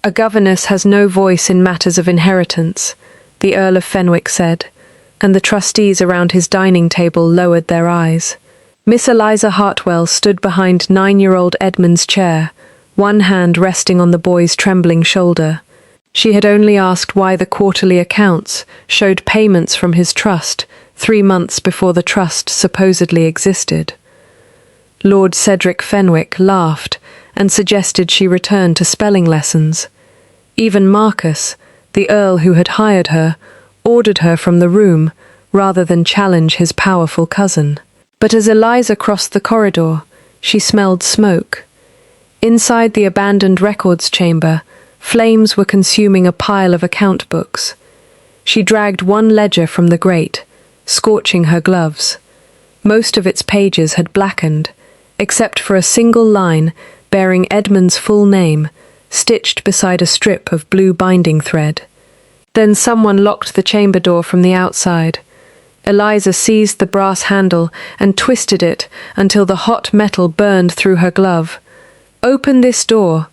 "A governess has no voice in matters of inheritance," the Earl of Fenwick said, and the trustees around his dining table lowered their eyes. Miss Eliza Hartwell stood behind 9-year-old Edmund's chair, one hand resting on the boy's trembling shoulder. She had only asked why the quarterly accounts showed payments from his trust 3 months before the trust supposedly existed. Lord Cedric Fenwick laughed and suggested she return to spelling lessons. Even Marcus, the Earl who had hired her, ordered her from the room rather than challenge his powerful cousin. But as Eliza crossed the corridor, she smelled smoke. Inside the abandoned records chamber, flames were consuming a pile of account books. She dragged one ledger from the grate, scorching her gloves. Most of its pages had blackened, except for a single line bearing Edmund's full name, stitched beside a strip of blue binding thread. Then someone locked the chamber door from the outside. Eliza seized the brass handle and twisted it until the hot metal burned through her glove. "Open this door."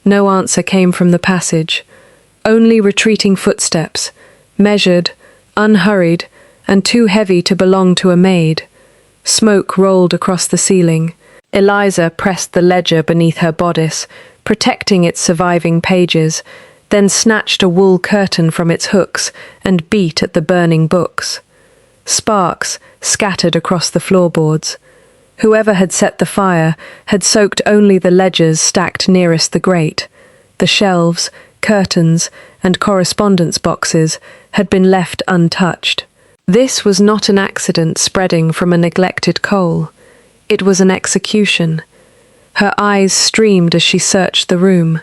No answer came from the passage. Only retreating footsteps, measured, unhurried, and too heavy to belong to a maid. Smoke rolled across the ceiling. Eliza pressed the ledger beneath her bodice, protecting its surviving pages, then snatched a wool curtain from its hooks and beat at the burning books. Sparks scattered across the floorboards. Whoever had set the fire had soaked only the ledgers stacked nearest the grate. The shelves, curtains, and correspondence boxes had been left untouched. This was not an accident spreading from a neglected coal. It was an execution. Her eyes streamed as she searched the room.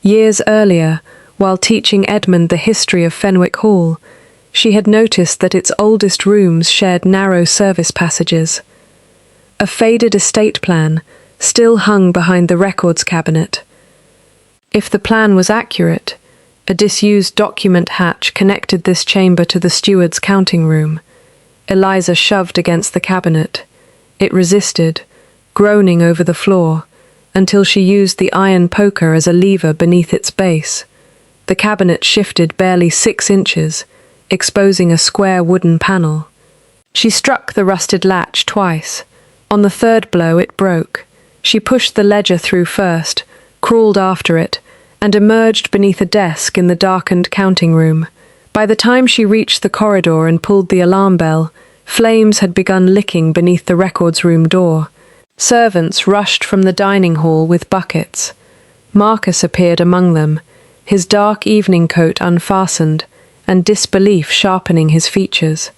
Years earlier, while teaching Edmund the history of Fenwick Hall, she had noticed that its oldest rooms shared narrow service passages. A faded estate plan still hung behind the records cabinet. If the plan was accurate, a disused document hatch connected this chamber to the steward's counting room. Eliza shoved against the cabinet. It resisted, groaning over the floor, until she used the iron poker as a lever beneath its base. The cabinet shifted barely 6 inches, exposing a square wooden panel. She struck the rusted latch twice. On the third blow, it broke. She pushed the ledger through first, crawled after it, and emerged beneath a desk in the darkened counting room. By the time she reached the corridor and pulled the alarm bell, flames had begun licking beneath the records room door. Servants rushed from the dining hall with buckets. Marcus appeared among them, his dark evening coat unfastened, and disbelief sharpening his features.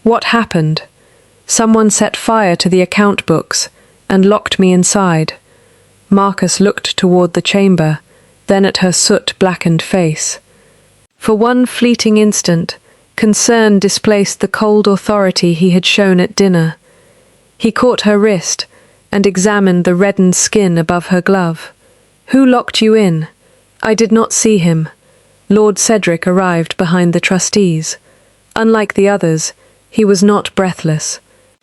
"What happened?" "Someone set fire to the account books and locked me inside." Marcus looked toward the chamber, then at her soot-blackened face. For one fleeting instant, concern displaced the cold authority he had shown at dinner. He caught her wrist and examined the reddened skin above her glove. "Who locked you in?" "I did not see him." Lord Cedric arrived behind the trustees. Unlike the others, he was not breathless.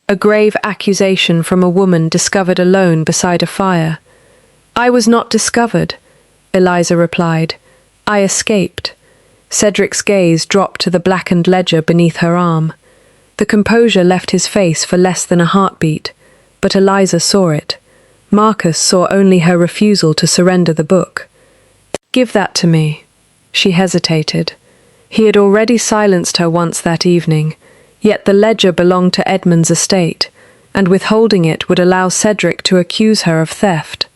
A grave accusation from a woman discovered alone beside a fire. "I was not discovered," Eliza replied. "I escaped." Cedric's gaze dropped to the blackened ledger beneath her arm. The composure left his face for less than a heartbeat, but Eliza saw it. Marcus saw only her refusal to surrender the book. "Give that to me." She hesitated. He had already silenced her once that evening, yet the ledger belonged to Edmund's estate, and withholding it would allow Cedric to accuse her of theft.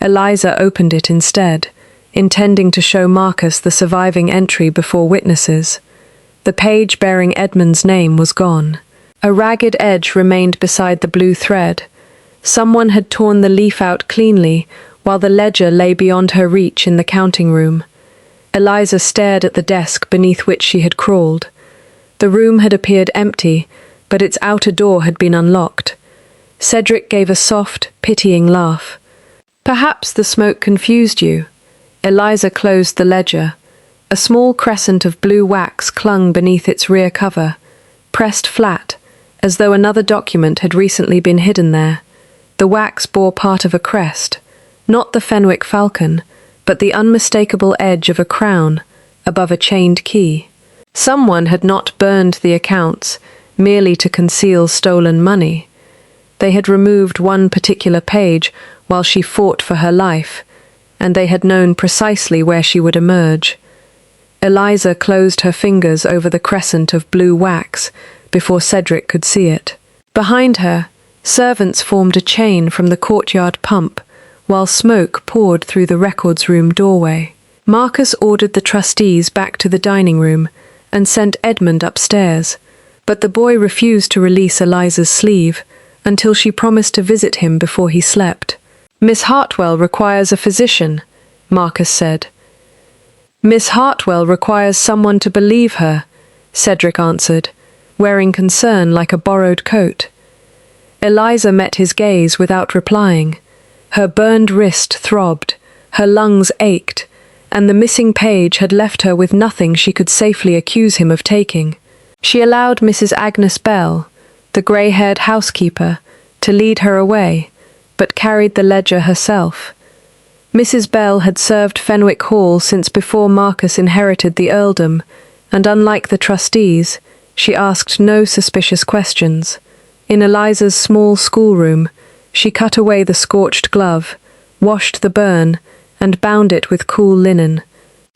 Eliza opened it instead, intending to show Marcus the surviving entry before witnesses. The page bearing Edmund's name was gone. A ragged edge remained beside the blue thread. Someone had torn the leaf out cleanly, while the ledger lay beyond her reach in the counting room. Eliza stared at the desk beneath which she had crawled. The room had appeared empty, but its outer door had been unlocked. Cedric gave a soft, pitying laugh. "Perhaps the smoke confused you." Eliza closed the ledger. A small crescent of blue wax clung beneath its rear cover, pressed flat, as though another document had recently been hidden there. The wax bore part of a crest, not the Fenwick falcon, but the unmistakable edge of a crown above a chained key. Someone had not burned the accounts merely to conceal stolen money. They had removed one particular page while she fought for her life, and they had known precisely where she would emerge. Eliza closed her fingers over the crescent of blue wax before Cedric could see it. Behind her, servants formed a chain from the courtyard pump, while smoke poured through the records room doorway. Marcus ordered the trustees back to the dining room and sent Edmund upstairs, but the boy refused to release Eliza's sleeve until she promised to visit him before he slept. "Miss Hartwell requires a physician," Marcus said. "Miss Hartwell requires someone to believe her," Cedric answered, wearing concern like a borrowed coat. Eliza met his gaze without replying. Her burned wrist throbbed, her lungs ached, and the missing page had left her with nothing she could safely accuse him of taking. She allowed Mrs. Agnes Bell, the grey-haired housekeeper, to lead her away, but carried the ledger herself. Mrs. Bell had served Fenwick Hall since before Marcus inherited the earldom, and unlike the trustees, she asked no suspicious questions. In Eliza's small schoolroom, she cut away the scorched glove, washed the burn, and bound it with cool linen.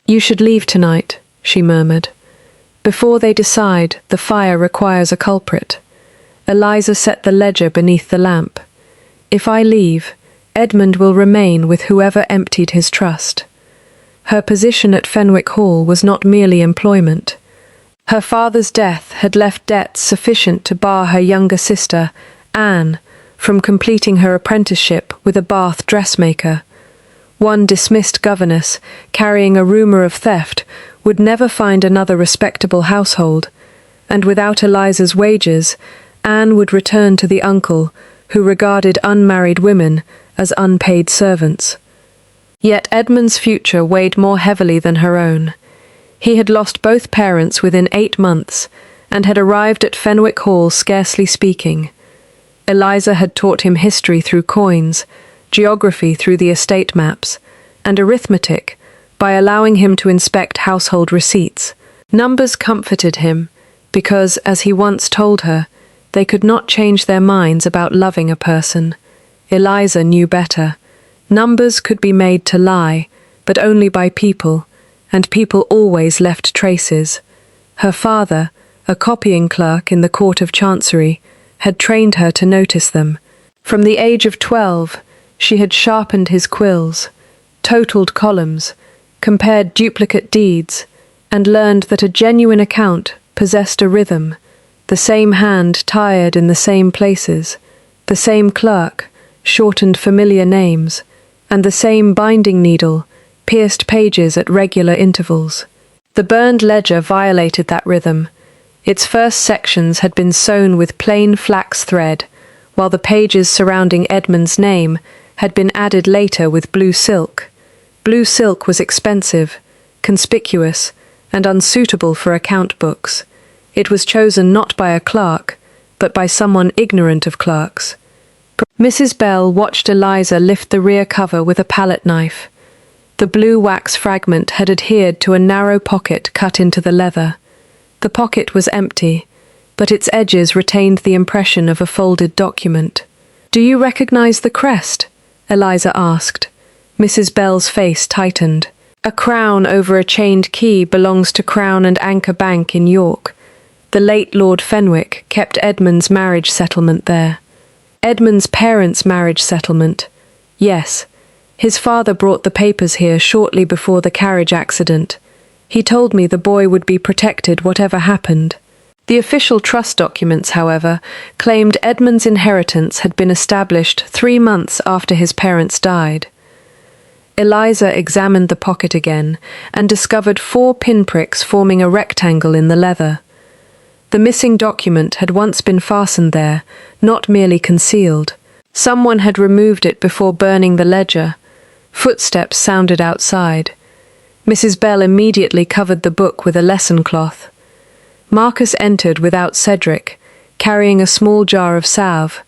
"You should leave tonight," she murmured. "Before they decide, the fire requires a culprit." Eliza set the ledger beneath the lamp. "If I leave, Edmund will remain with whoever emptied his trust." Her position at Fenwick Hall was not merely employment. Her father's death had left debts sufficient to bar her younger sister, Anne, from completing her apprenticeship with a Bath dressmaker. One dismissed governess, carrying a rumour of theft, would never find another respectable household, and without Eliza's wages, Anne would return to the uncle who regarded unmarried women as unpaid servants. Yet Edmund's future weighed more heavily than her own. He had lost both parents within 8 months, and had arrived at Fenwick Hall scarcely speaking. Eliza had taught him history through coins, geography through the estate maps, and arithmetic by allowing him to inspect household receipts. Numbers comforted him, because, as he once told her, they could not change their minds about loving a person. Eliza knew better. Numbers could be made to lie, but only by people, and people always left traces. Her father, a copying clerk in the Court of Chancery, had trained her to notice them. From the age of 12, she had sharpened his quills, totaled columns, compared duplicate deeds, and learned that a genuine account possessed a rhythm, the same hand tired in the same places, the same clerk shortened familiar names, and the same binding needle pierced pages at regular intervals. The burned ledger violated that rhythm. Its first sections had been sewn with plain flax thread, while the pages surrounding Edmund's name had been added later with blue silk. Blue silk was expensive, conspicuous, and unsuitable for account books. It was chosen not by a clerk, but by someone ignorant of clerks. Mrs. Bell watched Eliza lift the rear cover with a palette knife. The blue wax fragment had adhered to a narrow pocket cut into the leather. The pocket was empty, but its edges retained the impression of a folded document. "Do you recognize the crest?" Eliza asked. Mrs. Bell's face tightened. "A crown over a chained key belongs to Crown and Anchor Bank in York. The late Lord Fenwick kept Edmund's marriage settlement there." "Edmund's parents' marriage settlement?" "Yes. His father brought the papers here shortly before the carriage accident. He told me the boy would be protected whatever happened." The official trust documents, however, claimed Edmund's inheritance had been established 3 months after his parents died. Eliza examined the pocket again and discovered 4 pinpricks forming a rectangle in the leather. The missing document had once been fastened there, not merely concealed. Someone had removed it before burning the ledger. Footsteps sounded outside. Mrs. Bell immediately covered the book with a lesson cloth. Marcus entered without Cedric, carrying a small jar of salve.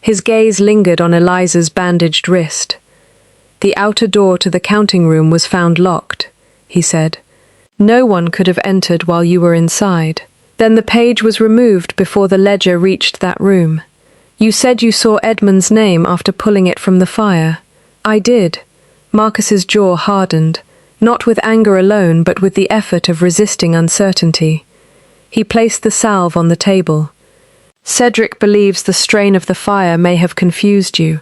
His gaze lingered on Eliza's bandaged wrist. "The outer door to the counting room was found locked," he said. "No one could have entered while you were inside. Then the page was removed before the ledger reached that room. You said you saw Edmund's name after pulling it from the fire." "I did." Marcus's jaw hardened, not with anger alone but with the effort of resisting uncertainty. He placed the salve on the table. "Cedric believes the strain of the fire may have confused you.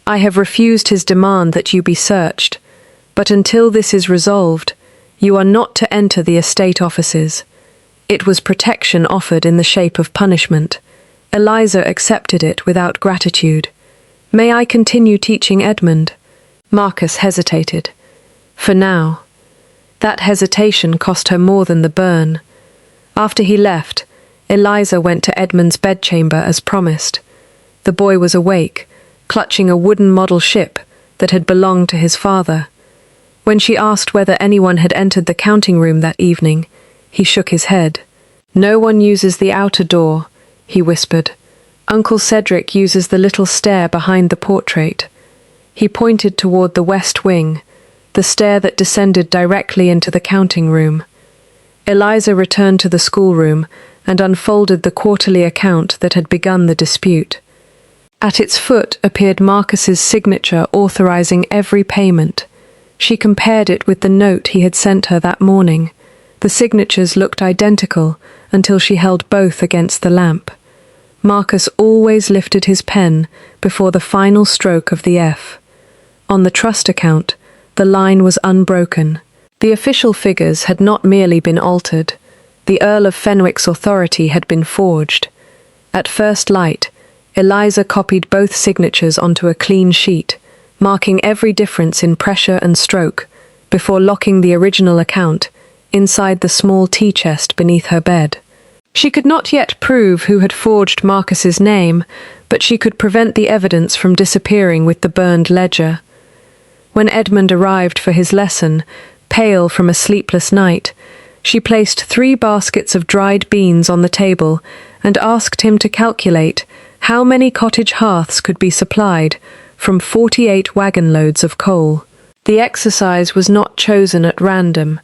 I have refused his demand that you be searched, but until this is resolved, you are not to enter the estate offices." It was protection offered in the shape of punishment. Eliza accepted it without gratitude. "May I continue teaching Edmund?" Marcus hesitated. For now. That hesitation cost her more than the burn. After he left, Eliza went to Edmund's bedchamber as promised. The boy was awake, clutching a wooden model ship that had belonged to his father. When she asked whether anyone had entered the counting room that evening, he shook his head. "No one uses the outer door," he whispered. "Uncle Cedric uses the little stair behind the portrait." He pointed toward the west wing, the stair that descended directly into the counting room. Eliza returned to the schoolroom and unfolded the quarterly account that had begun the dispute. At its foot appeared Marcus's signature authorizing every payment. She compared it with the note he had sent her that morning. The signatures looked identical until she held both against the lamp. Marcus always lifted his pen before the final stroke of the F. On the trust account, the line was unbroken. The official figures had not merely been altered. The Earl of Fenwick's authority had been forged. At first light, Eliza copied both signatures onto a clean sheet, marking every difference in pressure and stroke, before locking the original account inside the small tea chest beneath her bed. She could not yet prove who had forged Marcus's name, but she could prevent the evidence from disappearing with the burned ledger. When Edmund arrived for his lesson, pale from a sleepless night, she placed 3 baskets of dried beans on the table and asked him to calculate how many cottage hearths could be supplied from 48 wagon loads of coal. The exercise was not chosen at random.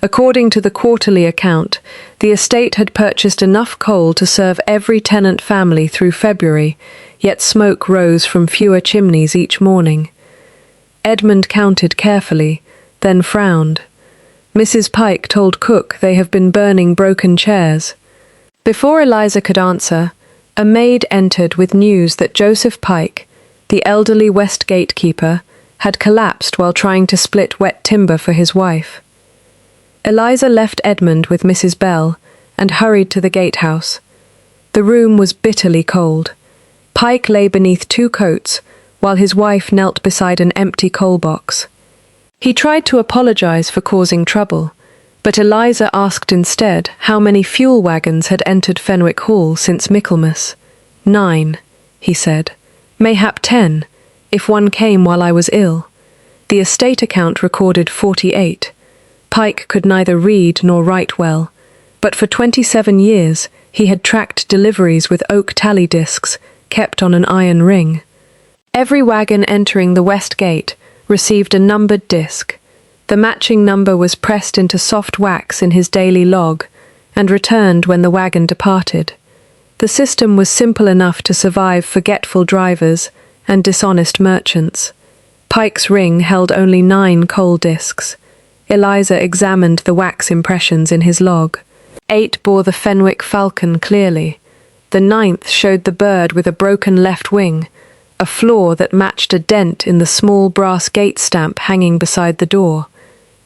According to the quarterly account, the estate had purchased enough coal to serve every tenant family through February, yet smoke rose from fewer chimneys each morning. Edmund counted carefully, then frowned. Mrs. Pike told cook they have been burning broken chairs. Before Eliza could answer, a maid entered with news that Joseph Pike, the elderly West gatekeeper, had collapsed while trying to split wet timber for his wife. Eliza left Edmund with Mrs. Bell and hurried to the gatehouse. The room was bitterly cold. Pike lay beneath 2 coats, while his wife knelt beside an empty coal box. He tried to apologize for causing trouble, but Eliza asked instead how many fuel wagons had entered Fenwick Hall since Michaelmas. 9, he said. Mayhap 10, if one came while I was ill. The estate account recorded 48. Pike could neither read nor write well, but for 27 years he had tracked deliveries with oak tally discs kept on an iron ring. Every wagon entering the west gate received a numbered disc. The matching number was pressed into soft wax in his daily log and returned when the wagon departed. The system was simple enough to survive forgetful drivers and dishonest merchants. Pike's ring held only 9 coal discs. Eliza examined the wax impressions in his log. 8 bore the Fenwick falcon clearly. The 9th showed the bird with a broken left wing, a flaw that matched a dent in the small brass gate stamp hanging beside the door.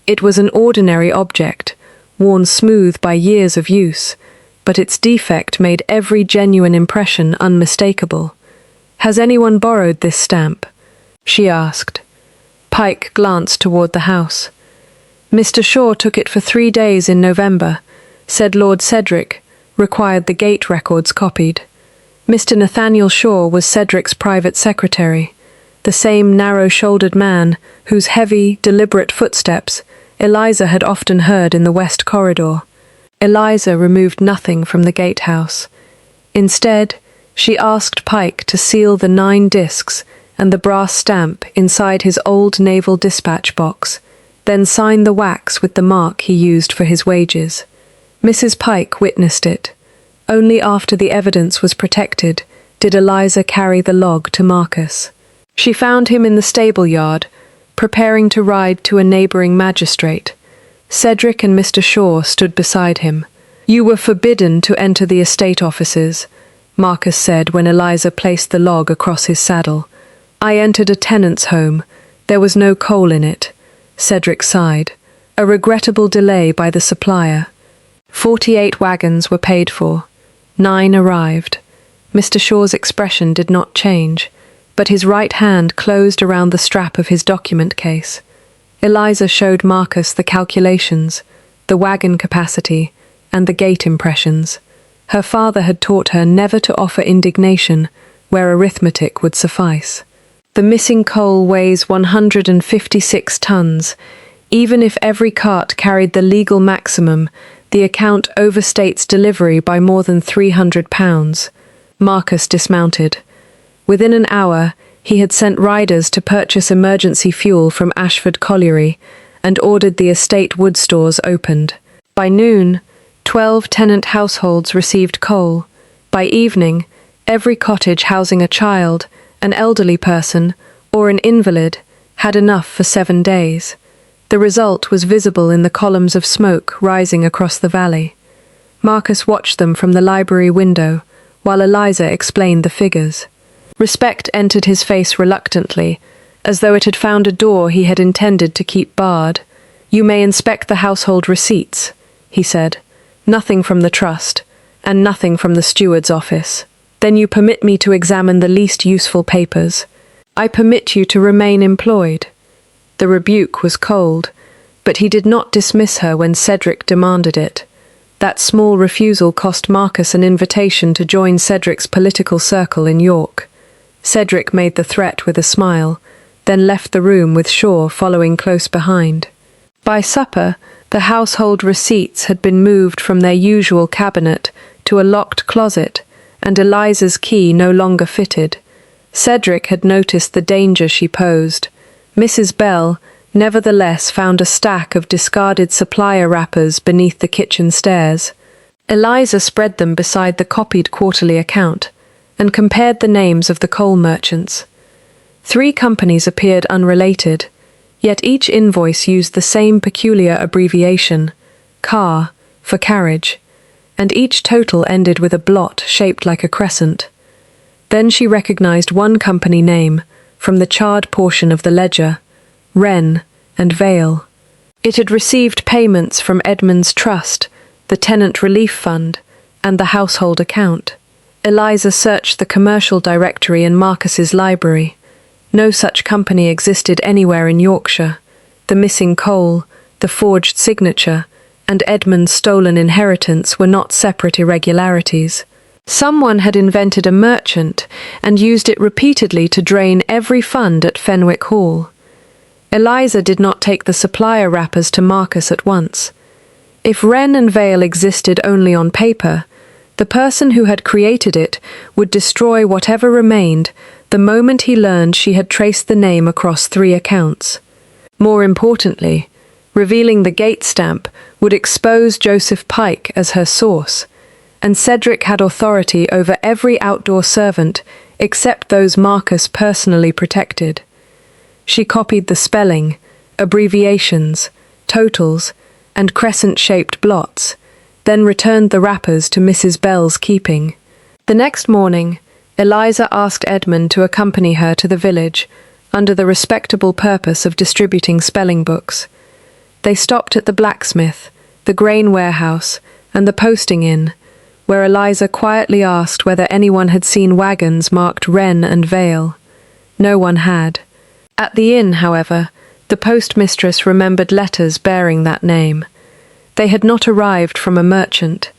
It was an ordinary object, worn smooth by years of use, but its defect made every genuine impression unmistakable. "Has anyone borrowed this stamp?" she asked. Pike glanced toward the house. "Mr. Shaw took it for 3 days in November, said Lord Cedric required the gate records copied." Mr. Nathaniel Shaw was Cedric's private secretary, the same narrow-shouldered man whose heavy, deliberate footsteps Eliza had often heard in the west corridor. Eliza removed nothing from the gatehouse. Instead, she asked Pike to seal the 9 discs and the brass stamp inside his old naval dispatch box, then signed the wax with the mark he used for his wages. Mrs. Pike witnessed it. Only after the evidence was protected did Eliza carry the log to Marcus. She found him in the stable yard, preparing to ride to a neighbouring magistrate. Cedric and Mr. Shaw stood beside him. "You were forbidden to enter the estate offices," Marcus said when Eliza placed the log across his saddle. "I entered a tenant's home. There was no coal in it." Cedric sighed. A regrettable delay by the supplier. 48 wagons were paid for. 9 arrived. Mr. Shaw's expression did not change, but his right hand closed around the strap of his document case. Eliza showed Marcus the calculations, the wagon capacity, and the gate impressions. Her father had taught her never to offer indignation where arithmetic would suffice. The missing coal weighs 156 tons. Even if every cart carried the legal maximum, the account overstates delivery by more than £300. Marcus dismounted. Within an hour, he had sent riders to purchase emergency fuel from Ashford Colliery and ordered the estate wood stores opened. By noon, 12 tenant households received coal. By evening, every cottage housing a child, an elderly person, or an invalid had enough for 7 days. The result was visible in the columns of smoke rising across the valley. Marcus watched them from the library window, while Eliza explained the figures. Respect entered his face reluctantly, as though it had found a door he had intended to keep barred. "You may inspect the household receipts," he said. "Nothing from the trust, and nothing from the steward's office. Then you permit me to examine the least useful papers. I permit you to remain employed." The rebuke was cold, but he did not dismiss her when Cedric demanded it. That small refusal cost Marcus an invitation to join Cedric's political circle in York. Cedric made the threat with a smile, then left the room with Shaw following close behind. By supper, the household receipts had been moved from their usual cabinet to a locked closet, and Eliza's key no longer fitted. Cedric had noticed the danger she posed. Mrs. Bell, nevertheless, found a stack of discarded supplier wrappers beneath the kitchen stairs. Eliza spread them beside the copied quarterly account and compared the names of the coal merchants. 3 companies appeared unrelated, yet each invoice used the same peculiar abbreviation, car, for carriage, and each total ended with a blot shaped like a crescent. Then she recognized one company name from the charred portion of the ledger, Wren and Vale. It had received payments from Edmund's trust, the tenant relief fund, and the household account. Eliza searched the commercial directory in Marcus's library. No such company existed anywhere in Yorkshire. The missing coal, the forged signature, and Edmund's stolen inheritance were not separate irregularities. Someone had invented a merchant and used it repeatedly to drain every fund at Fenwick Hall. Eliza did not take the supplier wrappers to Marcus at once. If Wren and Vale existed only on paper, the person who had created it would destroy whatever remained the moment he learned she had traced the name across 3 accounts. More importantly, revealing the gate stamp would expose Joseph Pike as her source, and Cedric had authority over every outdoor servant except those Marcus personally protected. She copied the spelling, abbreviations, totals, and crescent-shaped blots, then returned the wrappers to Mrs. Bell's keeping. The next morning, Eliza asked Edmund to accompany her to the village, under the respectable purpose of distributing spelling books. They stopped at the blacksmith, the grain warehouse, and the posting inn, where Eliza quietly asked whether anyone had seen wagons marked Wren and Vale. No one had. At the inn, however, the postmistress remembered letters bearing that name. They had not arrived from a merchant.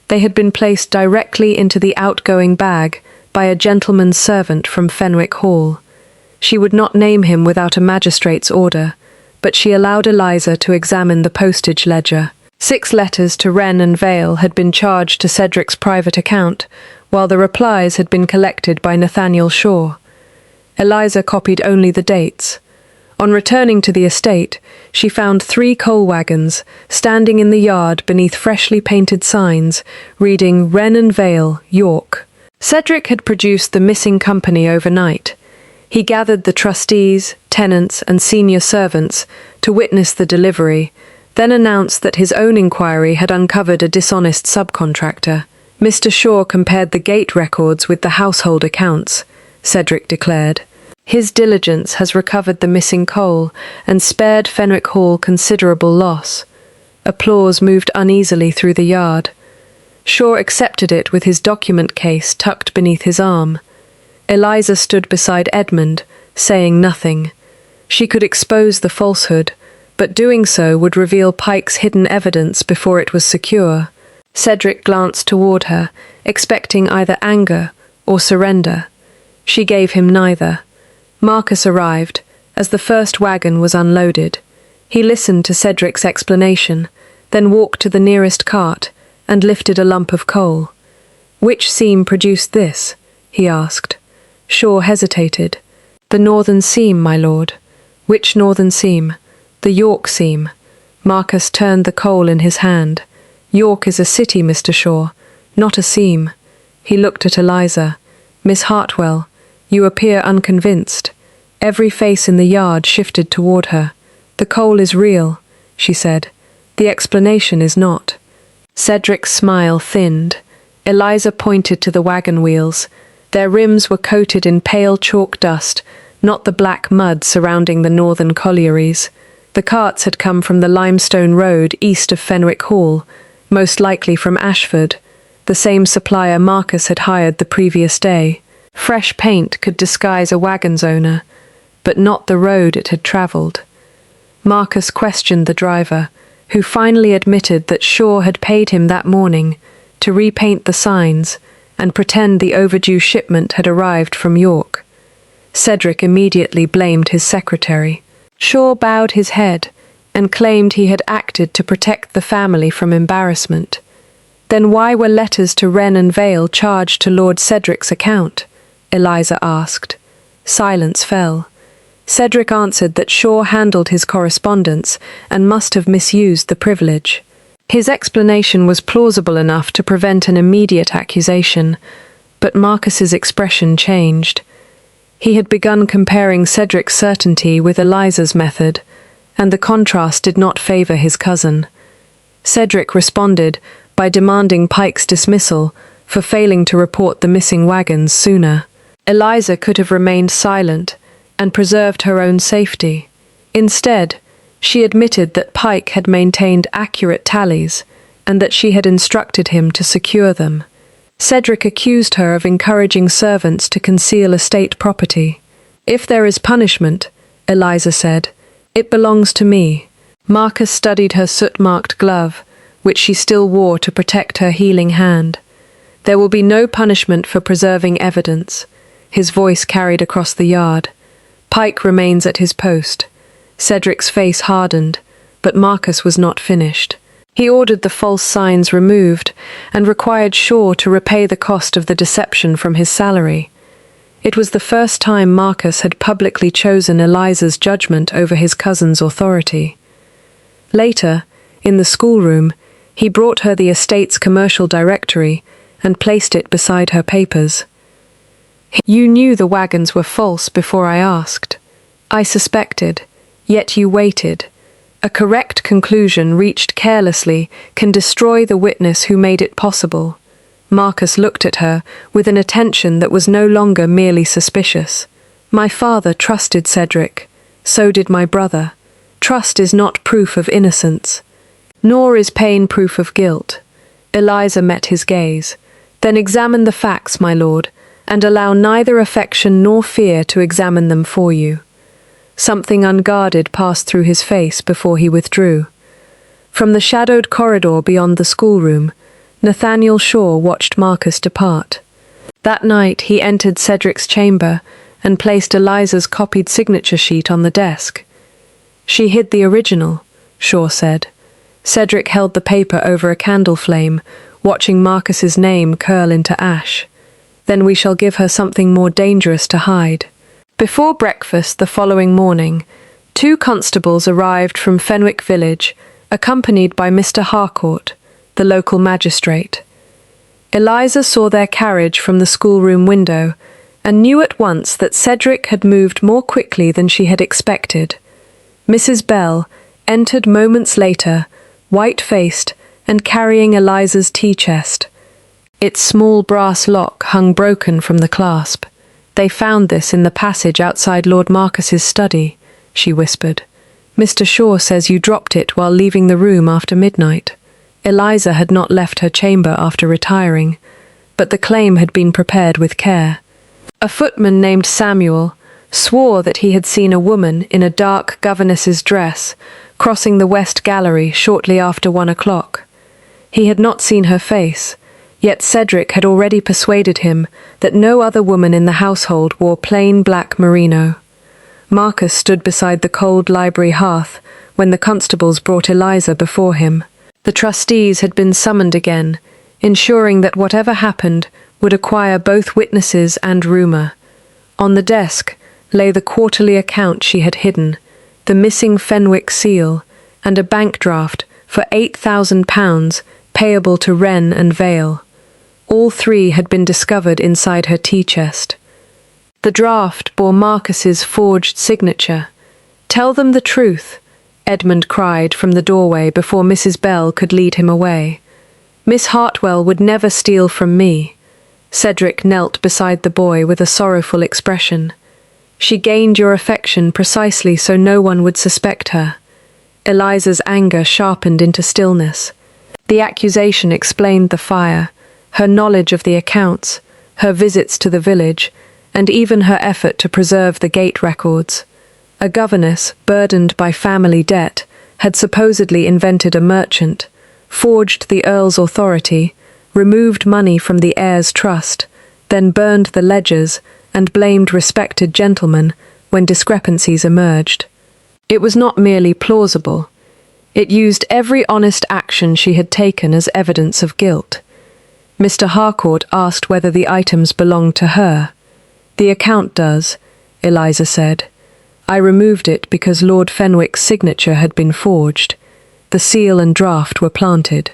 They had been placed directly into the outgoing bag by a gentleman's servant from Fenwick Hall. She would not name him without a magistrate's order, but she allowed Eliza to examine the postage ledger. 6 letters to Wren and Vale had been charged to Cedric's private account, while the replies had been collected by Nathaniel Shaw. Eliza copied only the dates. On returning to the estate, she found 3 coal wagons standing in the yard beneath freshly painted signs reading Wren and Vale, York. Cedric had produced the missing company overnight. He gathered the trustees, tenants, and senior servants to witness the delivery, then announced that his own inquiry had uncovered a dishonest subcontractor. Mr. Shaw compared the gate records with the household accounts, Cedric declared. His diligence has recovered the missing coal and spared Fenwick Hall considerable loss. Applause moved uneasily through the yard. Shaw accepted it with his document case tucked beneath his arm. Eliza stood beside Edmund, saying nothing. She could expose the falsehood, but doing so would reveal Pike's hidden evidence before it was secure. Cedric glanced toward her, expecting either anger or surrender. She gave him neither. Marcus arrived, as the first wagon was unloaded. He listened to Cedric's explanation, then walked to the nearest cart and lifted a lump of coal. "Which seam produced this?" he asked. Shaw hesitated. "The northern seam, my lord." "Which northern seam?" "The York seam." Marcus turned the coal in his hand. "York is a city, Mr. Shaw, not a seam." He looked at Eliza. "Miss Hartwell, you appear unconvinced." Every face in the yard shifted toward her. "The coal is real," she said. "The explanation is not." Cedric's smile thinned. Eliza pointed to the wagon wheels. Their rims were coated in pale chalk dust, not the black mud surrounding the northern collieries. The carts had come from the limestone road east of Fenwick Hall, most likely from Ashford, the same supplier Marcus had hired the previous day. Fresh paint could disguise a wagon's owner, but not the road it had travelled. Marcus questioned the driver, who finally admitted that Shaw had paid him that morning to repaint the signs and pretend the overdue shipment had arrived from York. Cedric immediately blamed his secretary. Shaw bowed his head and claimed he had acted to protect the family from embarrassment. Then why were letters to Wren and Vale charged to Lord Cedric's account? Eliza asked. Silence fell. Cedric answered that Shaw handled his correspondence and must have misused the privilege. His explanation was plausible enough to prevent an immediate accusation, but Marcus's expression changed. He had begun comparing Cedric's certainty with Eliza's method, and the contrast did not favour his cousin. Cedric responded by demanding Pike's dismissal for failing to report the missing wagons sooner. Eliza could have remained silent and preserved her own safety. Instead, she admitted that Pike had maintained accurate tallies and that she had instructed him to secure them. Cedric accused her of encouraging servants to conceal estate property. "If there is punishment," Eliza said, "it belongs to me." Marcus studied her soot-marked glove, which she still wore to protect her healing hand. "There will be no punishment for preserving evidence." His voice carried across the yard. "Pike remains at his post." Cedric's face hardened, but Marcus was not finished. He ordered the false signs removed and required Shaw to repay the cost of the deception from his salary. It was the first time Marcus had publicly chosen Eliza's judgment over his cousin's authority. Later, in the schoolroom, he brought her the estate's commercial directory and placed it beside her papers. "You knew the wagons were false before I asked. I suspected, yet you waited. A correct conclusion reached carelessly can destroy the witness who made it possible." Marcus looked at her with an attention that was no longer merely suspicious. "My father trusted Cedric. So did my brother. Trust is not proof of innocence. Nor is pain proof of guilt." Eliza met his gaze. "Then examine the facts, my lord, and allow neither affection nor fear to examine them for you." Something unguarded passed through his face before he withdrew. From the shadowed corridor beyond the schoolroom, Nathaniel Shaw watched Marcus depart. That night he entered Cedric's chamber and placed Eliza's copied signature sheet on the desk. "She hid the original," Shaw said. Cedric held the paper over a candle flame, watching Marcus's name curl into ash. "Then we shall give her something more dangerous to hide." Before breakfast the following morning, 2 constables arrived from Fenwick village, accompanied by Mr. Harcourt, the local magistrate. Eliza saw their carriage from the schoolroom window and knew at once that Cedric had moved more quickly than she had expected. Mrs. Bell entered moments later, white-faced and carrying Eliza's tea-chest. Its small brass lock hung broken from the clasp. "They found this in the passage outside Lord Marcus's study," she whispered. "Mr. Shaw says you dropped it while leaving the room after midnight." Eliza had not left her chamber after retiring, but the claim had been prepared with care. A footman named Samuel swore that he had seen a woman in a dark governess's dress crossing the West Gallery shortly after 1 o'clock. He had not seen her face, yet Cedric had already persuaded him that no other woman in the household wore plain black merino. Marcus stood beside the cold library hearth when the constables brought Eliza before him. The trustees had been summoned again, ensuring that whatever happened would acquire both witnesses and rumour. On the desk lay the quarterly account she had hidden, the missing Fenwick seal, and a bank draft for £8,000 payable to Wren and Vale. All 3 had been discovered inside her tea-chest. The draft bore Marcus's forged signature. "Tell them the truth," Edmund cried from the doorway before Mrs. Bell could lead him away. "Miss Hartwell would never steal from me." Cedric knelt beside the boy with a sorrowful expression. "She gained your affection precisely so no one would suspect her." Eliza's anger sharpened into stillness. The accusation explained the fire, her knowledge of the accounts, her visits to the village, and even her effort to preserve the gate records. A governess, burdened by family debt, had supposedly invented a merchant, forged the Earl's authority, removed money from the heir's trust, then burned the ledgers and blamed respected gentlemen when discrepancies emerged. It was not merely plausible. It used every honest action she had taken as evidence of guilt. Mr. Harcourt asked whether the items belonged to her. "The account does," Eliza said. "I removed it because Lord Fenwick's signature had been forged. The seal and draft were planted."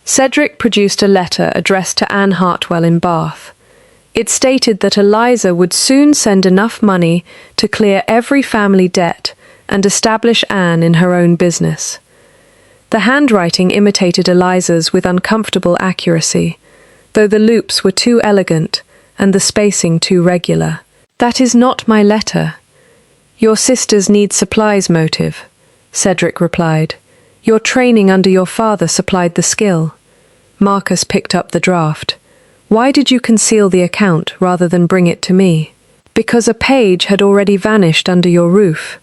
Cedric produced a letter addressed to Anne Hartwell in Bath. It stated that Eliza would soon send enough money to clear every family debt and establish Anne in her own business. The handwriting imitated Eliza's with uncomfortable accuracy, though the loops were too elegant and the spacing too regular. "That is not my letter. Your sisters need supplies motive," Cedric replied. "Your training under your father supplied the skill." Marcus picked up the draft. "Why did you conceal the account rather than bring it to me?" "Because a page had already vanished under your roof.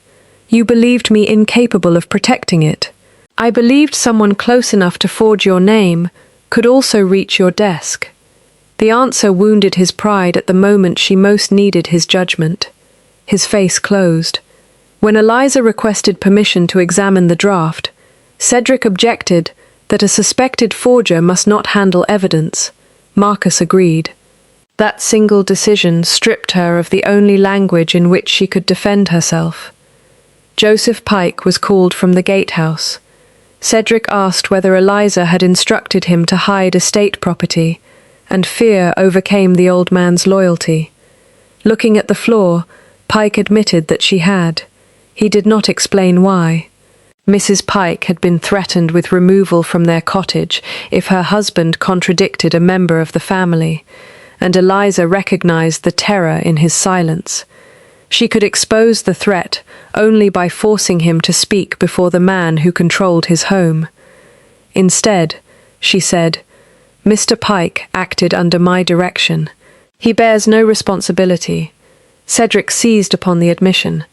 You believed me incapable of protecting it. I believed someone close enough to forge your name could also reach your desk." The answer wounded his pride at the moment she most needed his judgment. His face closed. When Eliza requested permission to examine the draft, Cedric objected that a suspected forger must not handle evidence. Marcus agreed. That single decision stripped her of the only language in which she could defend herself. Joseph Pike was called from the gatehouse. Cedric asked whether Eliza had instructed him to hide estate property, and fear overcame the old man's loyalty. Looking at the floor, Pike admitted that she had. He did not explain why. Mrs. Pike had been threatened with removal from their cottage if her husband contradicted a member of the family, and Eliza recognized the terror in his silence. She could expose the threat only by forcing him to speak before the man who controlled his home. Instead, she said, "Mr. Pike acted under my direction. He bears no responsibility." Cedric seized upon the admission.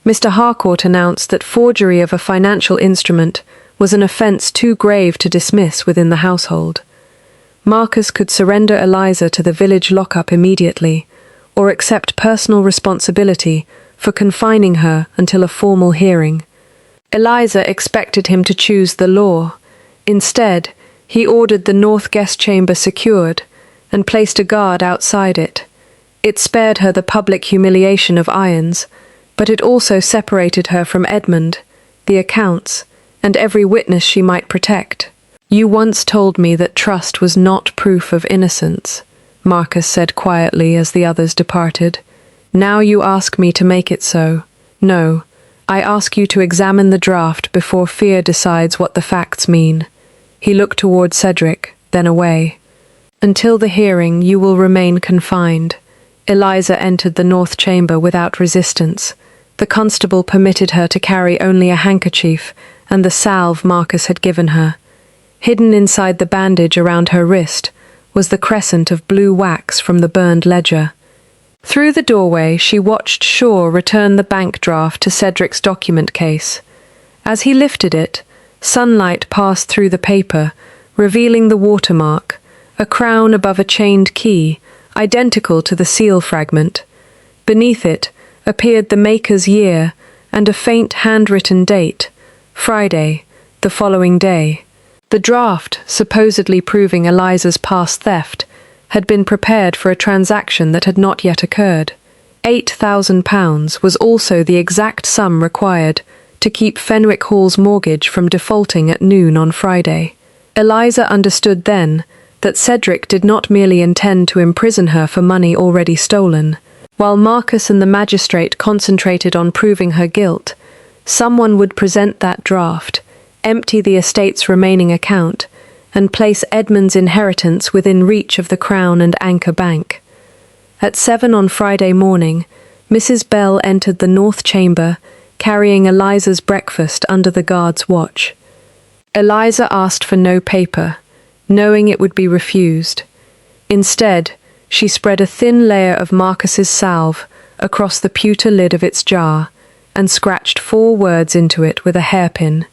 Mr. Harcourt announced that forgery of a financial instrument was an offence too grave to dismiss within the household. Marcus could surrender Eliza to the village lockup immediately, or accept personal responsibility for confining her until a formal hearing. Eliza expected him to choose the law. Instead, he ordered the north guest chamber secured and placed a guard outside it. It spared her the public humiliation of irons, but it also separated her from Edmund, the accounts, and every witness she might protect. "You once told me that trust was not proof of innocence," Marcus said quietly as the others departed. "Now you ask me to make it so. No, I ask you to examine the draft before fear decides what the facts mean." He looked toward Cedric, then away. "Until the hearing, you will remain confined." Eliza entered the north chamber without resistance. The constable permitted her to carry only a handkerchief and the salve Marcus had given her. Hidden inside the bandage around her wrist was the crescent of blue wax from the burned ledger. Through the doorway, she watched Shaw return the bank draft to Cedric's document case. As he lifted it, sunlight passed through the paper, revealing the watermark, a crown above a chained key, identical to the seal fragment. Beneath it appeared the maker's year and a faint handwritten date, Friday, the following day. The draft, supposedly proving Eliza's past theft, had been prepared for a transaction that had not yet occurred. £8,000 was also the exact sum required to keep Fenwick Hall's mortgage from defaulting at noon on Friday. Eliza understood then that Cedric did not merely intend to imprison her for money already stolen. While Marcus and the magistrate concentrated on proving her guilt, someone would present that draft, empty the estate's remaining account, and place Edmund's inheritance within reach of the Crown and Anchor Bank. At 7 on Friday morning, Mrs. Bell entered the north chamber, carrying Eliza's breakfast under the guard's watch. Eliza asked for no paper, knowing it would be refused. Instead, she spread a thin layer of Marcus's salve across the pewter lid of its jar and scratched 4 words into it with a hairpin.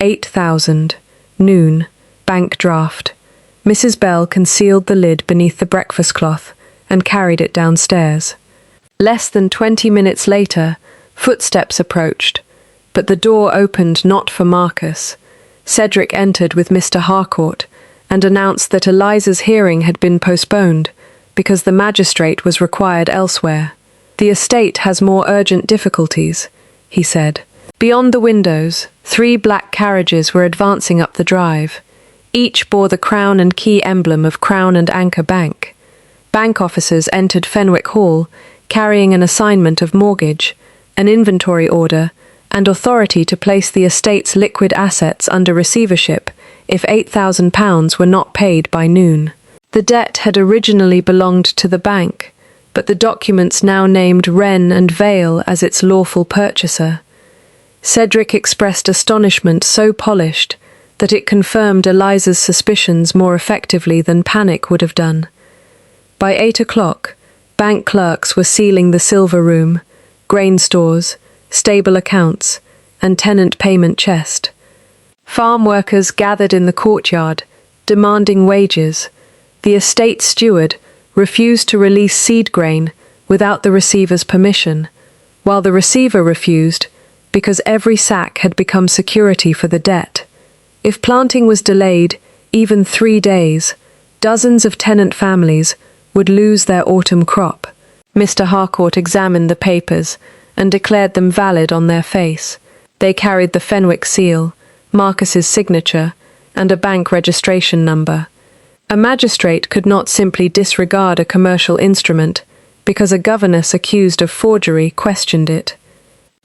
8,000, noon, bank draft. Mrs. Bell concealed the lid beneath the breakfast cloth and carried it downstairs. Less than 20 minutes later, footsteps approached, but the door opened not for Marcus. Cedric entered with Mr. Harcourt and announced that Eliza's hearing had been postponed because the magistrate was required elsewhere. "The estate has more urgent difficulties," he said. Beyond the windows, 3 black carriages were advancing up the drive. Each bore the crown and key emblem of Crown and Anchor Bank. Bank officers entered Fenwick Hall, carrying an assignment of mortgage, an inventory order, and authority to place the estate's liquid assets under receivership if £8,000 were not paid by noon. The debt had originally belonged to the bank, but the documents now named Wren and Vale as its lawful purchaser. Cedric expressed astonishment so polished that it confirmed Eliza's suspicions more effectively than panic would have done. By 8 o'clock, bank clerks were sealing the silver room, grain stores, stable accounts, and tenant payment chest. Farm workers gathered in the courtyard, demanding wages. The estate steward refused to release seed grain without the receiver's permission, while the receiver refused because every sack had become security for the debt. If planting was delayed even 3 days, dozens of tenant families would lose their autumn crop. Mr. Harcourt examined the papers and declared them valid on their face. They carried the Fenwick seal, Marcus's signature, and a bank registration number. A magistrate could not simply disregard a commercial instrument because a governess accused of forgery questioned it.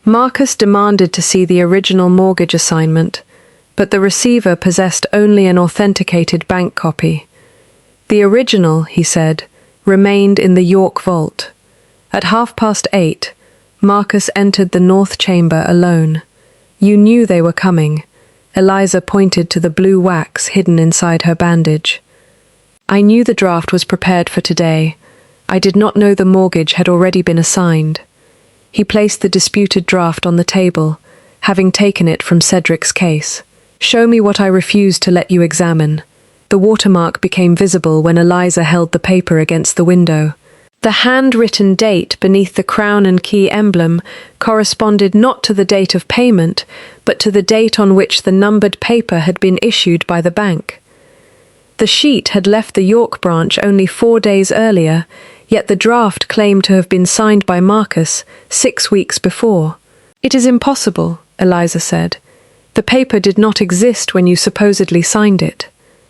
Marcus demanded to see the original mortgage assignment, but the receiver possessed only an authenticated bank copy. The original, he said, remained in the York vault. At 8:30, Marcus entered the north chamber alone. "You knew they were coming." Eliza pointed to the blue wax hidden inside her bandage. "I knew the draft was prepared for today. I did not know the mortgage had already been assigned." He placed the disputed draft on the table, having taken it from Cedric's case. "Show me what I refused to let you examine." The watermark became visible when Eliza held the paper against the window. The handwritten date beneath the crown and key emblem corresponded not to the date of payment, but to the date on which the numbered paper had been issued by the bank. The sheet had left the York branch only 4 days earlier, yet the draft claimed to have been signed by Marcus 6 weeks before. "It is impossible," Eliza said. "The paper did not exist when you supposedly signed it."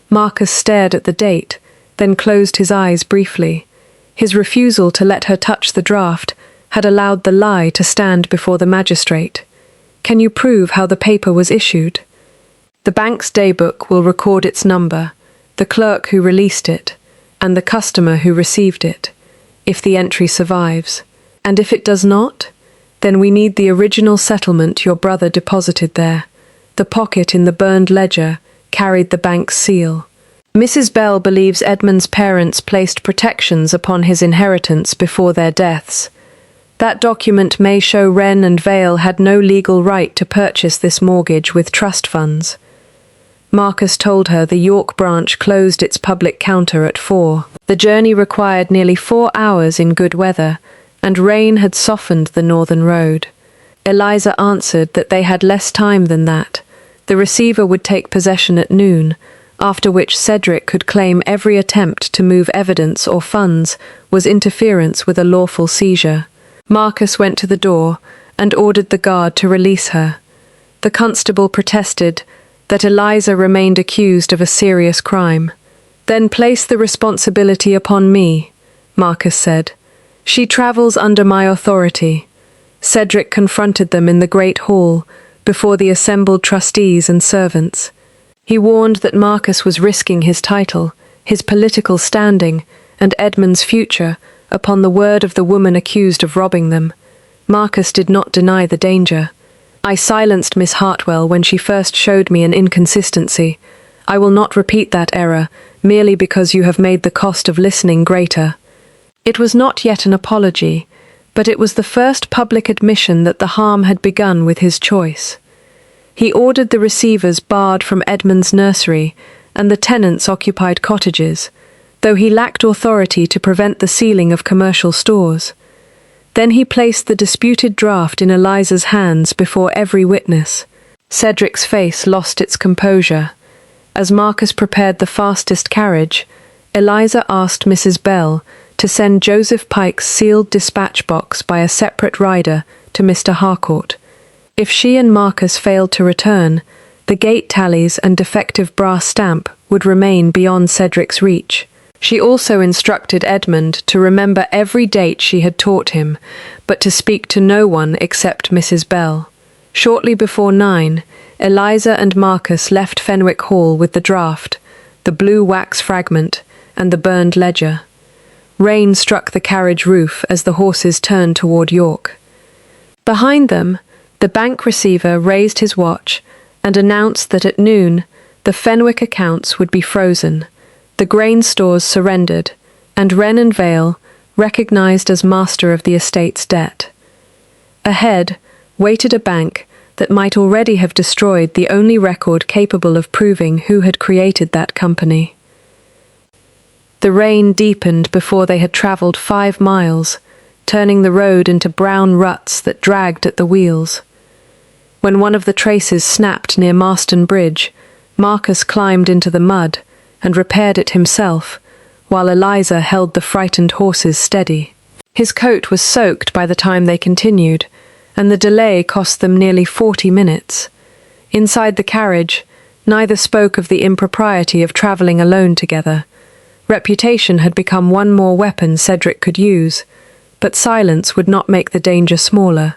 Marcus stared at the date, then closed his eyes briefly. His refusal to let her touch the draft had allowed the lie to stand before the magistrate. "Can you prove how the paper was issued?" "The bank's daybook will record its number, the clerk who released it, and the customer who received it, if the entry survives. And if it does not, then we need the original settlement your brother deposited there. The pocket in the burned ledger carried the bank's seal." Mrs. Bell believes Edmund's parents placed protections upon his inheritance before their deaths. That document may show Wren and Vale had no legal right to purchase this mortgage with trust funds. Marcus told her the York branch closed its public counter at 4. The journey required nearly 4 hours in good weather, and rain had softened the northern road. Eliza answered that they had less time than that. The receiver would take possession at noon, after which Cedric could claim every attempt to move evidence or funds was interference with a lawful seizure. Marcus went to the door and ordered the guard to release her. The constable protested that Eliza remained accused of a serious crime. "Then place the responsibility upon me," Marcus said. "She travels under my authority." Cedric confronted them in the great hall before the assembled trustees and servants. He warned that Marcus was risking his title, his political standing, and Edmund's future upon the word of the woman accused of robbing them. Marcus did not deny the danger. "I silenced Miss Hartwell when she first showed me an inconsistency. I will not repeat that error, merely because you have made the cost of listening greater." It was not yet an apology, but it was the first public admission that the harm had begun with his choice. He ordered the receivers barred from Edmund's nursery and the tenants-occupied cottages, though he lacked authority to prevent the sealing of commercial stores. Then he placed the disputed draft in Eliza's hands before every witness. Cedric's face lost its composure. As Marcus prepared the fastest carriage, Eliza asked Mrs. Bell to send Joseph Pike's sealed dispatch box by a separate rider to Mr. Harcourt. If she and Marcus failed to return, the gate tallies and defective brass stamp would remain beyond Cedric's reach. She also instructed Edmund to remember every date she had taught him, but to speak to no one except Mrs. Bell. Shortly before 9, Eliza and Marcus left Fenwick Hall with the draft, the blue wax fragment, and the burned ledger. Rain struck the carriage roof as the horses turned toward York. Behind them, the bank receiver raised his watch and announced that at noon the Fenwick accounts would be frozen, the grain stores surrendered, and Wren and Vale recognized as master of the estate's debt. Ahead waited a bank that might already have destroyed the only record capable of proving who had created that company. The rain deepened before they had traveled 5 miles, turning the road into brown ruts that dragged at the wheels. When one of the traces snapped near Marston Bridge, Marcus climbed into the mud and repaired it himself, while Eliza held the frightened horses steady. His coat was soaked by the time they continued, and the delay cost them nearly 40 minutes. Inside the carriage, neither spoke of the impropriety of travelling alone together. Reputation had become one more weapon Cedric could use, but silence would not make the danger smaller.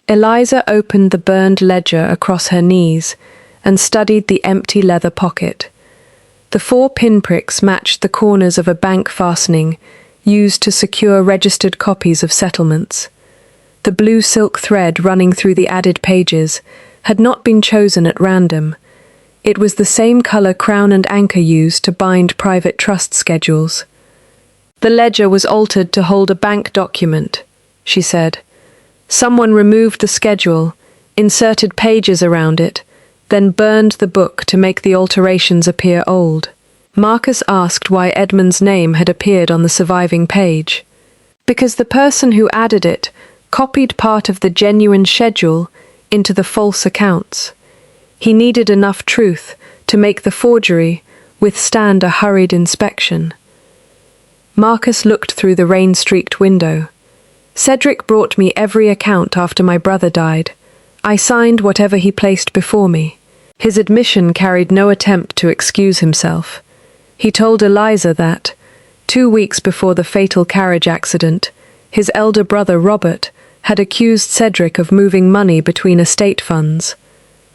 Eliza opened the burned ledger across her knees and studied the empty leather pocket. The 4 pinpricks matched the corners of a bank fastening used to secure registered copies of settlements. The blue silk thread running through the added pages had not been chosen at random. It was the same color Crown and Anchor used to bind private trust schedules. "The ledger was altered to hold a bank document," she said. "Someone removed the schedule, inserted pages around it, then burned the book to make the alterations appear old." Marcus asked why Edmund's name had appeared on the surviving page. "Because the person who added it copied part of the genuine schedule into the false accounts. He needed enough truth to make the forgery withstand a hurried inspection." Marcus looked through the rain-streaked window. "Cedric brought me every account after my brother died. I signed whatever he placed before me." His admission carried no attempt to excuse himself. He told Eliza that, 2 weeks before the fatal carriage accident, his elder brother Robert had accused Cedric of moving money between estate funds.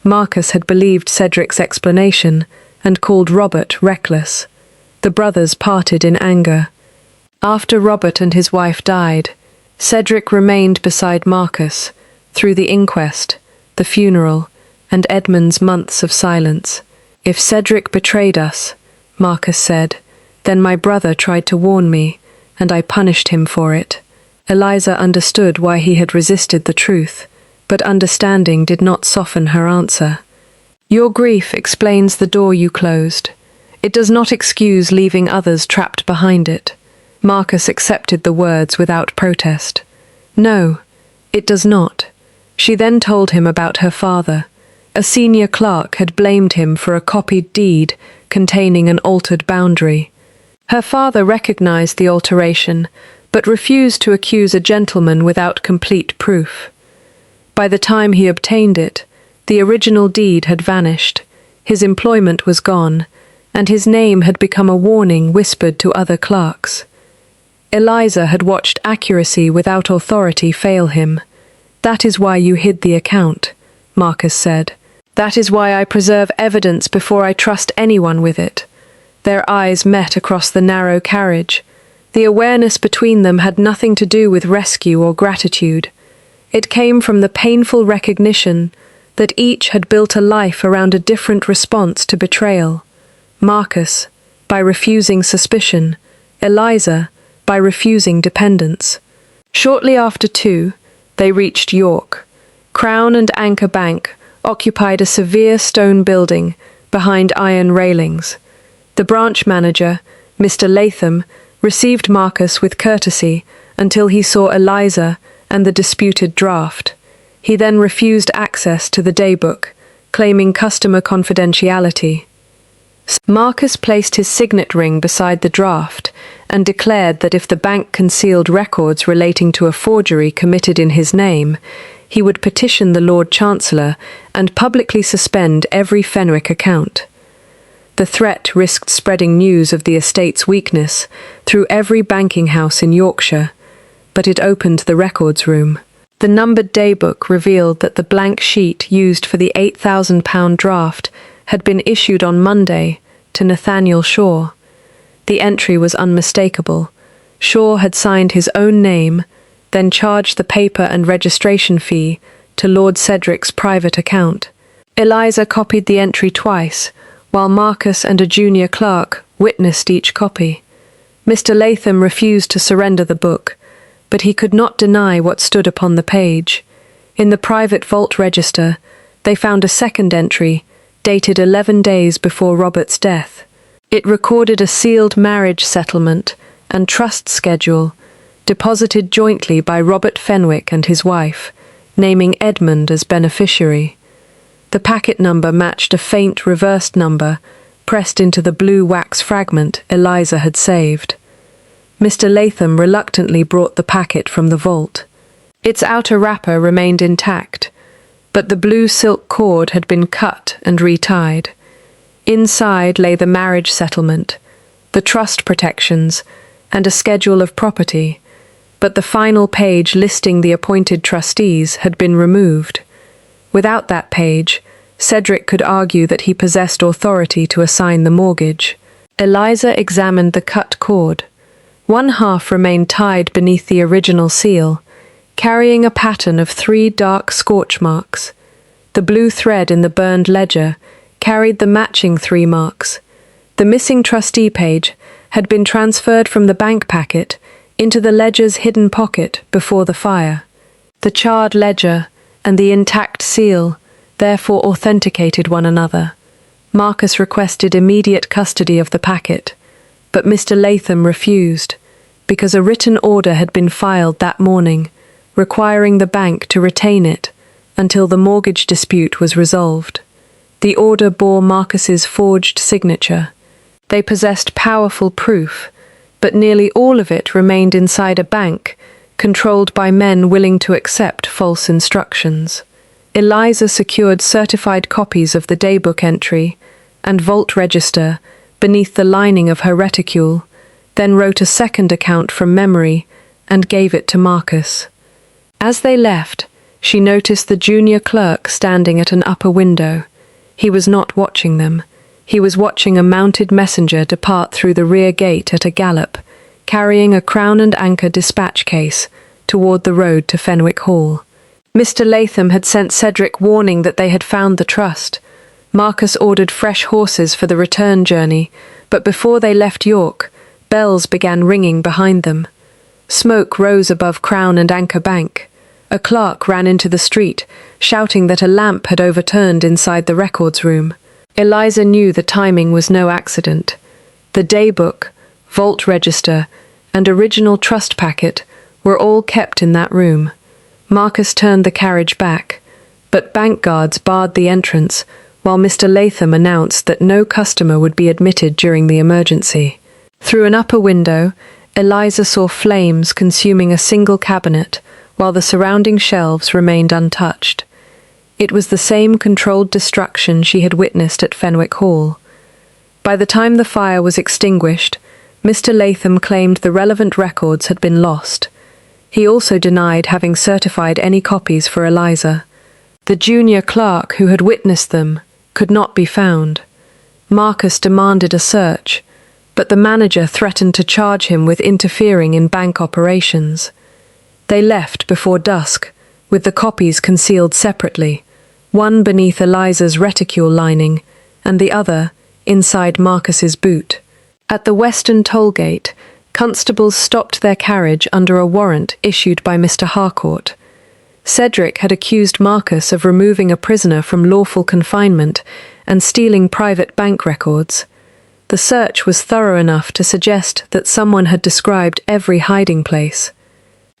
Marcus had believed Cedric's explanation and called Robert reckless. The brothers parted in anger. After Robert and his wife died, Cedric remained beside Marcus through the inquest, the funeral, and Edmund's months of silence. "If Cedric betrayed us," Marcus said, "then my brother tried to warn me, and I punished him for it." Eliza understood why he had resisted the truth, but understanding did not soften her answer. "Your grief explains the door you closed. It does not excuse leaving others trapped behind it." Marcus accepted the words without protest. "No, it does not." She then told him about her father. A senior clerk had blamed him for a copied deed containing an altered boundary. Her father recognized the alteration, but refused to accuse a gentleman without complete proof. By the time he obtained it, the original deed had vanished, his employment was gone, and his name had become a warning whispered to other clerks. Eliza had watched accuracy without authority fail him. "That is why you hid the account," Marcus said. "That is why I preserve evidence before I trust anyone with it." Their eyes met across the narrow carriage. The awareness between them had nothing to do with rescue or gratitude. It came from the painful recognition that each had built a life around a different response to betrayal. Marcus, by refusing suspicion; Eliza, by refusing dependence. Shortly after 2, they reached York. Crown and Anchor Bank occupied a severe stone building behind iron railings. The branch manager, Mr. Latham, received Marcus with courtesy until he saw Eliza and the disputed draft. He then refused access to the daybook, claiming customer confidentiality. Marcus placed his signet ring beside the draft and declared that if the bank concealed records relating to a forgery committed in his name, he would petition the Lord Chancellor and publicly suspend every Fenwick account. The threat risked spreading news of the estate's weakness through every banking house in Yorkshire, but it opened the records room. The numbered daybook revealed that the blank sheet used for the £8,000 draft had been issued on Monday to Nathaniel Shaw. The entry was unmistakable. Shaw had signed his own name, then charged the paper and registration fee to Lord Cedric's private account. Eliza copied the entry twice, while Marcus and a junior clerk witnessed each copy. Mr. Latham refused to surrender the book, but he could not deny what stood upon the page. In the private vault register, they found a second entry, dated 11 days before Robert's death. It recorded a sealed marriage settlement and trust schedule, deposited jointly by Robert Fenwick and his wife, naming Edmund as beneficiary. The packet number matched a faint reversed number pressed into the blue wax fragment Eliza had saved. Mr. Latham reluctantly brought the packet from the vault. Its outer wrapper remained intact, but the blue silk cord had been cut and retied. Inside lay the marriage settlement, the trust protections, and a schedule of property, but the final page listing the appointed trustees had been removed. Without that page, Cedric could argue that he possessed authority to assign the mortgage. Eliza examined the cut cord. One half remained tied beneath the original seal, carrying a pattern of 3 dark scorch marks. The blue thread in the burned ledger carried the matching 3 marks. The missing trustee page had been transferred from the bank packet into the ledger's hidden pocket before the fire. The charred ledger and the intact seal therefore authenticated one another. Marcus requested immediate custody of the packet, but Mr. Latham refused, because a written order had been filed that morning, requiring the bank to retain it until the mortgage dispute was resolved. The order bore Marcus's forged signature. They possessed powerful proof but nearly all of it remained inside a bank, controlled by men willing to accept false instructions. Eliza secured certified copies of the daybook entry and vault register beneath the lining of her reticule, then wrote a second account from memory and gave it to Marcus. As they left, she noticed the junior clerk standing at an upper window. He was not watching them. He was watching a mounted messenger depart through the rear gate at a gallop, carrying a Crown and Anchor dispatch case toward the road to Fenwick Hall. Mr. Latham had sent Cedric warning that they had found the trust. Marcus ordered fresh horses for the return journey, but before they left York, bells began ringing behind them. Smoke rose above Crown and Anchor Bank. A clerk ran into the street, shouting that a lamp had overturned inside the records room. Eliza knew the timing was no accident. The daybook, vault register, and original trust packet were all kept in that room. Marcus turned the carriage back, but bank guards barred the entrance, while Mr. Latham announced that no customer would be admitted during the emergency. Through an upper window, Eliza saw flames consuming a single cabinet, while the surrounding shelves remained untouched. It was the same controlled destruction she had witnessed at Fenwick Hall. By the time the fire was extinguished, Mr. Latham claimed the relevant records had been lost. He also denied having certified any copies for Eliza. The junior clerk who had witnessed them could not be found. Marcus demanded a search, but the manager threatened to charge him with interfering in bank operations. They left before dusk, with the copies concealed separately, one beneath Eliza's reticule lining, and the other inside Marcus's boot. At the western toll gate, constables stopped their carriage under a warrant issued by Mr. Harcourt. Cedric had accused Marcus of removing a prisoner from lawful confinement and stealing private bank records. The search was thorough enough to suggest that someone had described every hiding place.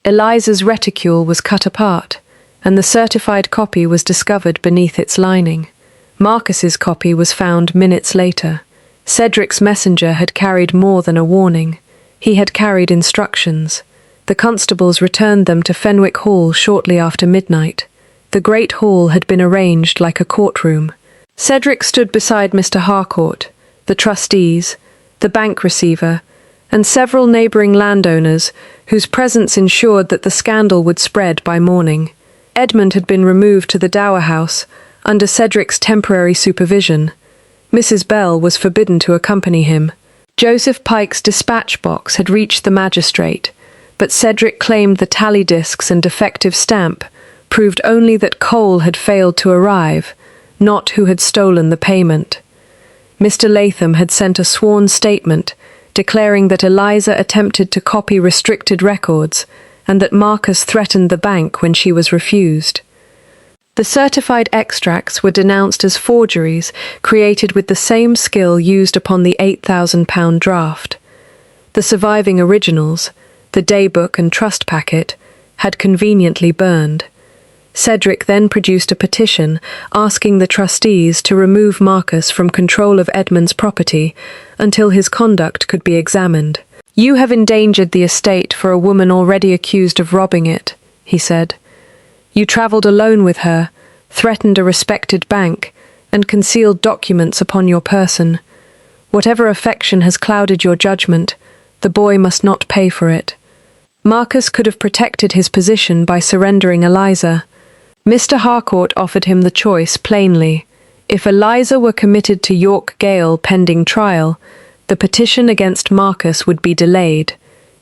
Eliza's reticule was cut apart, and the certified copy was discovered beneath its lining. Marcus's copy was found minutes later. Cedric's messenger had carried more than a warning. He had carried instructions. The constables returned them to Fenwick Hall shortly after midnight. The great hall had been arranged like a courtroom. Cedric stood beside Mr. Harcourt, the trustees, the bank receiver, and several neighbouring landowners whose presence ensured that the scandal would spread by morning. Edmund had been removed to the Dower House under Cedric's temporary supervision. Mrs. Bell was forbidden to accompany him. Joseph Pike's dispatch box had reached the magistrate, but Cedric claimed the tally discs and defective stamp proved only that coal had failed to arrive, not who had stolen the payment. Mr. Latham had sent a sworn statement declaring that Eliza attempted to copy restricted records and that Marcus threatened the bank when she was refused. The certified extracts were denounced as forgeries created with the same skill used upon the £8,000 draft. The surviving originals, the daybook and trust packet, had conveniently burned. Cedric then produced a petition asking the trustees to remove Marcus from control of Edmund's property until his conduct could be examined. "You have endangered the estate for a woman already accused of robbing it," he said. "You travelled alone with her, threatened a respected bank, and concealed documents upon your person. Whatever affection has clouded your judgment, the boy must not pay for it." Marcus could have protected his position by surrendering Eliza. Mr. Harcourt offered him the choice plainly. If Eliza were committed to York Gaol pending trial, the petition against Marcus would be delayed.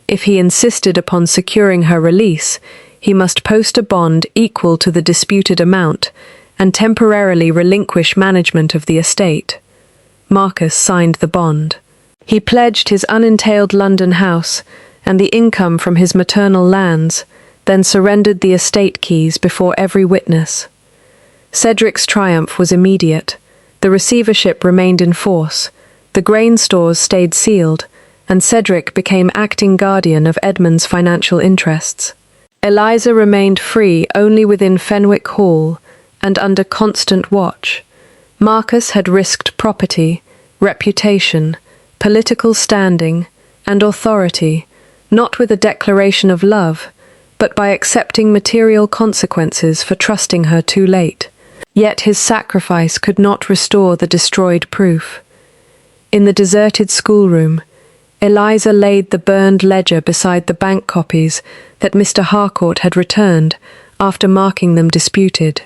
If he insisted upon securing her release, he must post a bond equal to the disputed amount and temporarily relinquish management of the estate. Marcus signed the bond. He pledged his unentailed London house and the income from his maternal lands, then surrendered the estate keys before every witness. Cedric's triumph was immediate. The receivership remained in force, the grain stores stayed sealed, and Cedric became acting guardian of Edmund's financial interests. Eliza remained free only within Fenwick Hall and under constant watch. Marcus had risked property, reputation, political standing, and authority, not with a declaration of love, but by accepting material consequences for trusting her too late. Yet his sacrifice could not restore the destroyed proof. In the deserted schoolroom, Eliza laid the burned ledger beside the bank copies that Mr. Harcourt had returned after marking them disputed.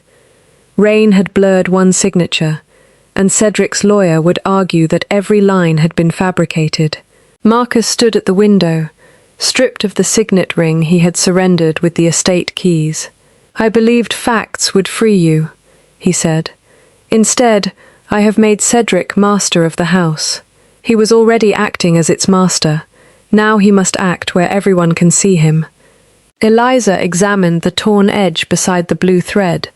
Rain had blurred one signature, and Cedric's lawyer would argue that every line had been fabricated. Marcus stood at the window, stripped of the signet ring he had surrendered with the estate keys. "I believed facts would free you," he said. "Instead, I have made Cedric master of the house. He was already acting as its master. Now he must act where everyone can see him." Eliza examined the torn edge beside the blue thread.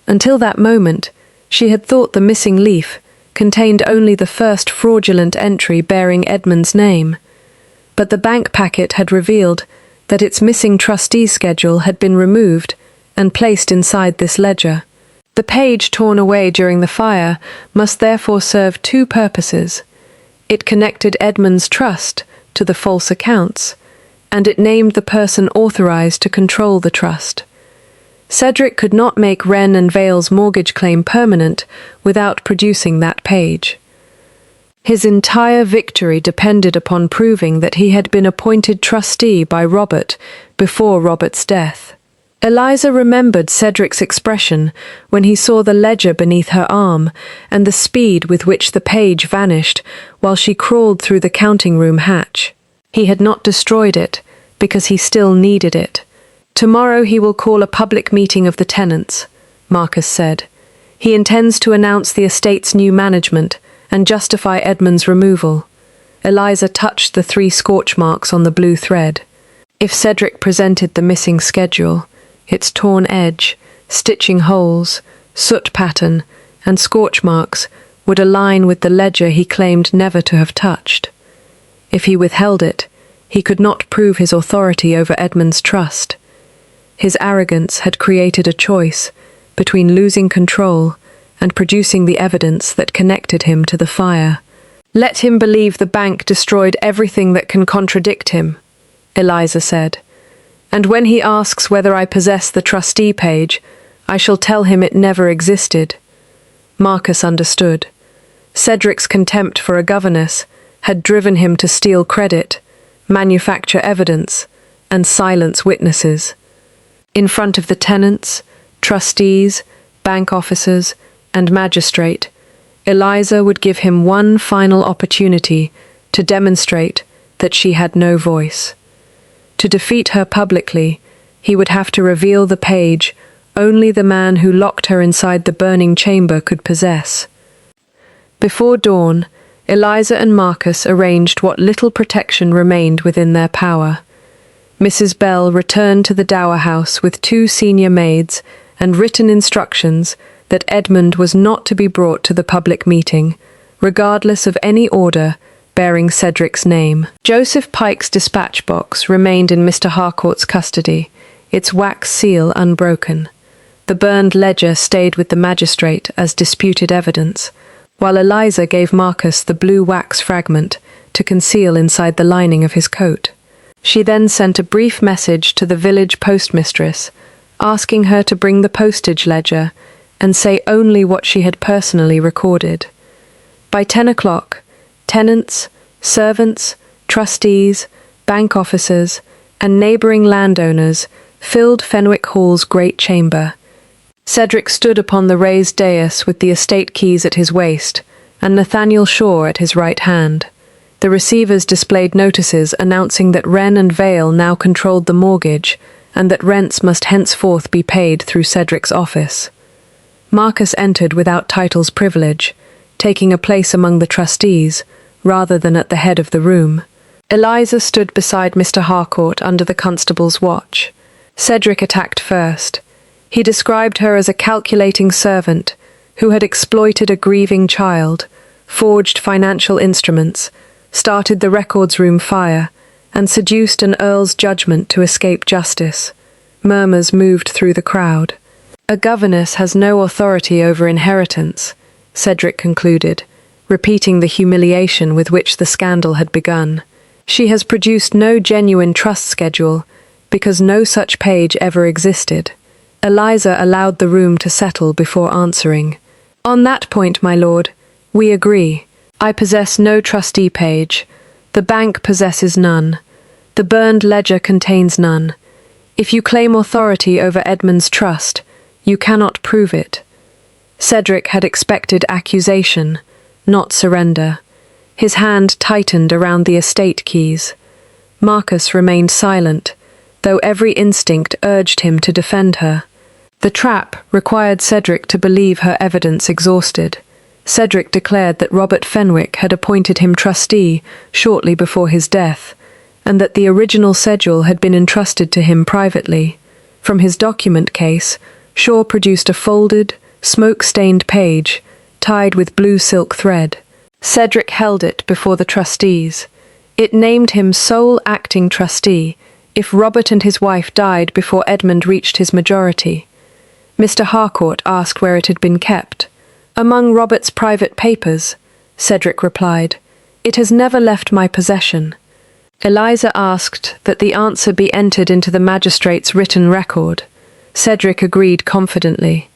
Until that moment, she had thought the missing leaf contained only the first fraudulent entry bearing Edmund's name. But the bank packet had revealed that its missing trustee schedule had been removed and placed inside this ledger. The page torn away during the fire must therefore serve two purposes. It connected Edmund's trust to the false accounts, and it named the person authorized to control the trust. Cedric could not make Wren and Vale's mortgage claim permanent without producing that page. His entire victory depended upon proving that he had been appointed trustee by Robert before Robert's death. Eliza remembered Cedric's expression when he saw the ledger beneath her arm and the speed with which the page vanished while she crawled through the counting room hatch. He had not destroyed it because he still needed it. "Tomorrow he will call a public meeting of the tenants," Marcus said. "He intends to announce the estate's new management and justify Edmund's removal." Eliza touched the 3 scorch marks on the blue thread. If Cedric presented the missing schedule, its torn edge, stitching holes, soot pattern, and scorch marks would align with the ledger he claimed never to have touched. If he withheld it, he could not prove his authority over Edmund's trust. His arrogance had created a choice between losing control and producing the evidence that connected him to the fire. "Let him believe the bank destroyed everything that can contradict him," Eliza said. "And when he asks whether I possess the trustee page, I shall tell him it never existed." Marcus understood. Cedric's contempt for a governess had driven him to steal credit, manufacture evidence, and silence witnesses. In front of the tenants, trustees, bank officers, and magistrate, Eliza would give him one final opportunity to demonstrate that she had no voice. To defeat her publicly, he would have to reveal the page only the man who locked her inside the burning chamber could possess. Before dawn, Eliza and Marcus arranged what little protection remained within their power. Mrs. Bell returned to the dower house with 2 senior maids and written instructions that Edmund was not to be brought to the public meeting, regardless of any order bearing Cedric's name. Joseph Pike's dispatch box remained in Mr. Harcourt's custody, its wax seal unbroken. The burned ledger stayed with the magistrate as disputed evidence, while Eliza gave Marcus the blue wax fragment to conceal inside the lining of his coat. She then sent a brief message to the village postmistress, asking her to bring the postage ledger and say only what she had personally recorded. By 10 o'clock, tenants, servants, trustees, bank officers, and neighbouring landowners filled Fenwick Hall's great chamber. Cedric stood upon the raised dais with the estate keys at his waist, and Nathaniel Shaw at his right hand. The receivers displayed notices announcing that Wren and Vale now controlled the mortgage, and that rents must henceforth be paid through Cedric's office. Marcus entered without title's privilege, taking a place among the trustees, rather than at the head of the room. Eliza stood beside Mr. Harcourt under the constable's watch. Cedric attacked first. He described her as a calculating servant who had exploited a grieving child, forged financial instruments, started the records room fire, and seduced an earl's judgment to escape justice. Murmurs moved through the crowd. "A governess has no authority over inheritance," Cedric concluded, repeating the humiliation with which the scandal had begun. She has produced no genuine trust schedule, because no such page ever existed. Eliza allowed the room to settle before answering. On that point, my lord, we agree. I possess no trustee page. The bank possesses none. The burned ledger contains none. If you claim authority over Edmund's trust, you cannot prove it. Cedric had expected accusation, not surrender. His hand tightened around the estate keys. Marcus remained silent, though every instinct urged him to defend her. The trap required Cedric to believe her evidence exhausted. Cedric declared that Robert Fenwick had appointed him trustee shortly before his death, and that the original schedule had been entrusted to him privately. From his document case, Shaw produced a folded, smoke-stained page, tied with blue silk thread. Cedric held it before the trustees. It named him sole acting trustee if Robert and his wife died before Edmund reached his majority. Mr. Harcourt asked where it had been kept. Among Robert's private papers, Cedric replied. It has never left my possession. Eliza asked that the answer be entered into the magistrate's written record. Cedric agreed confidently.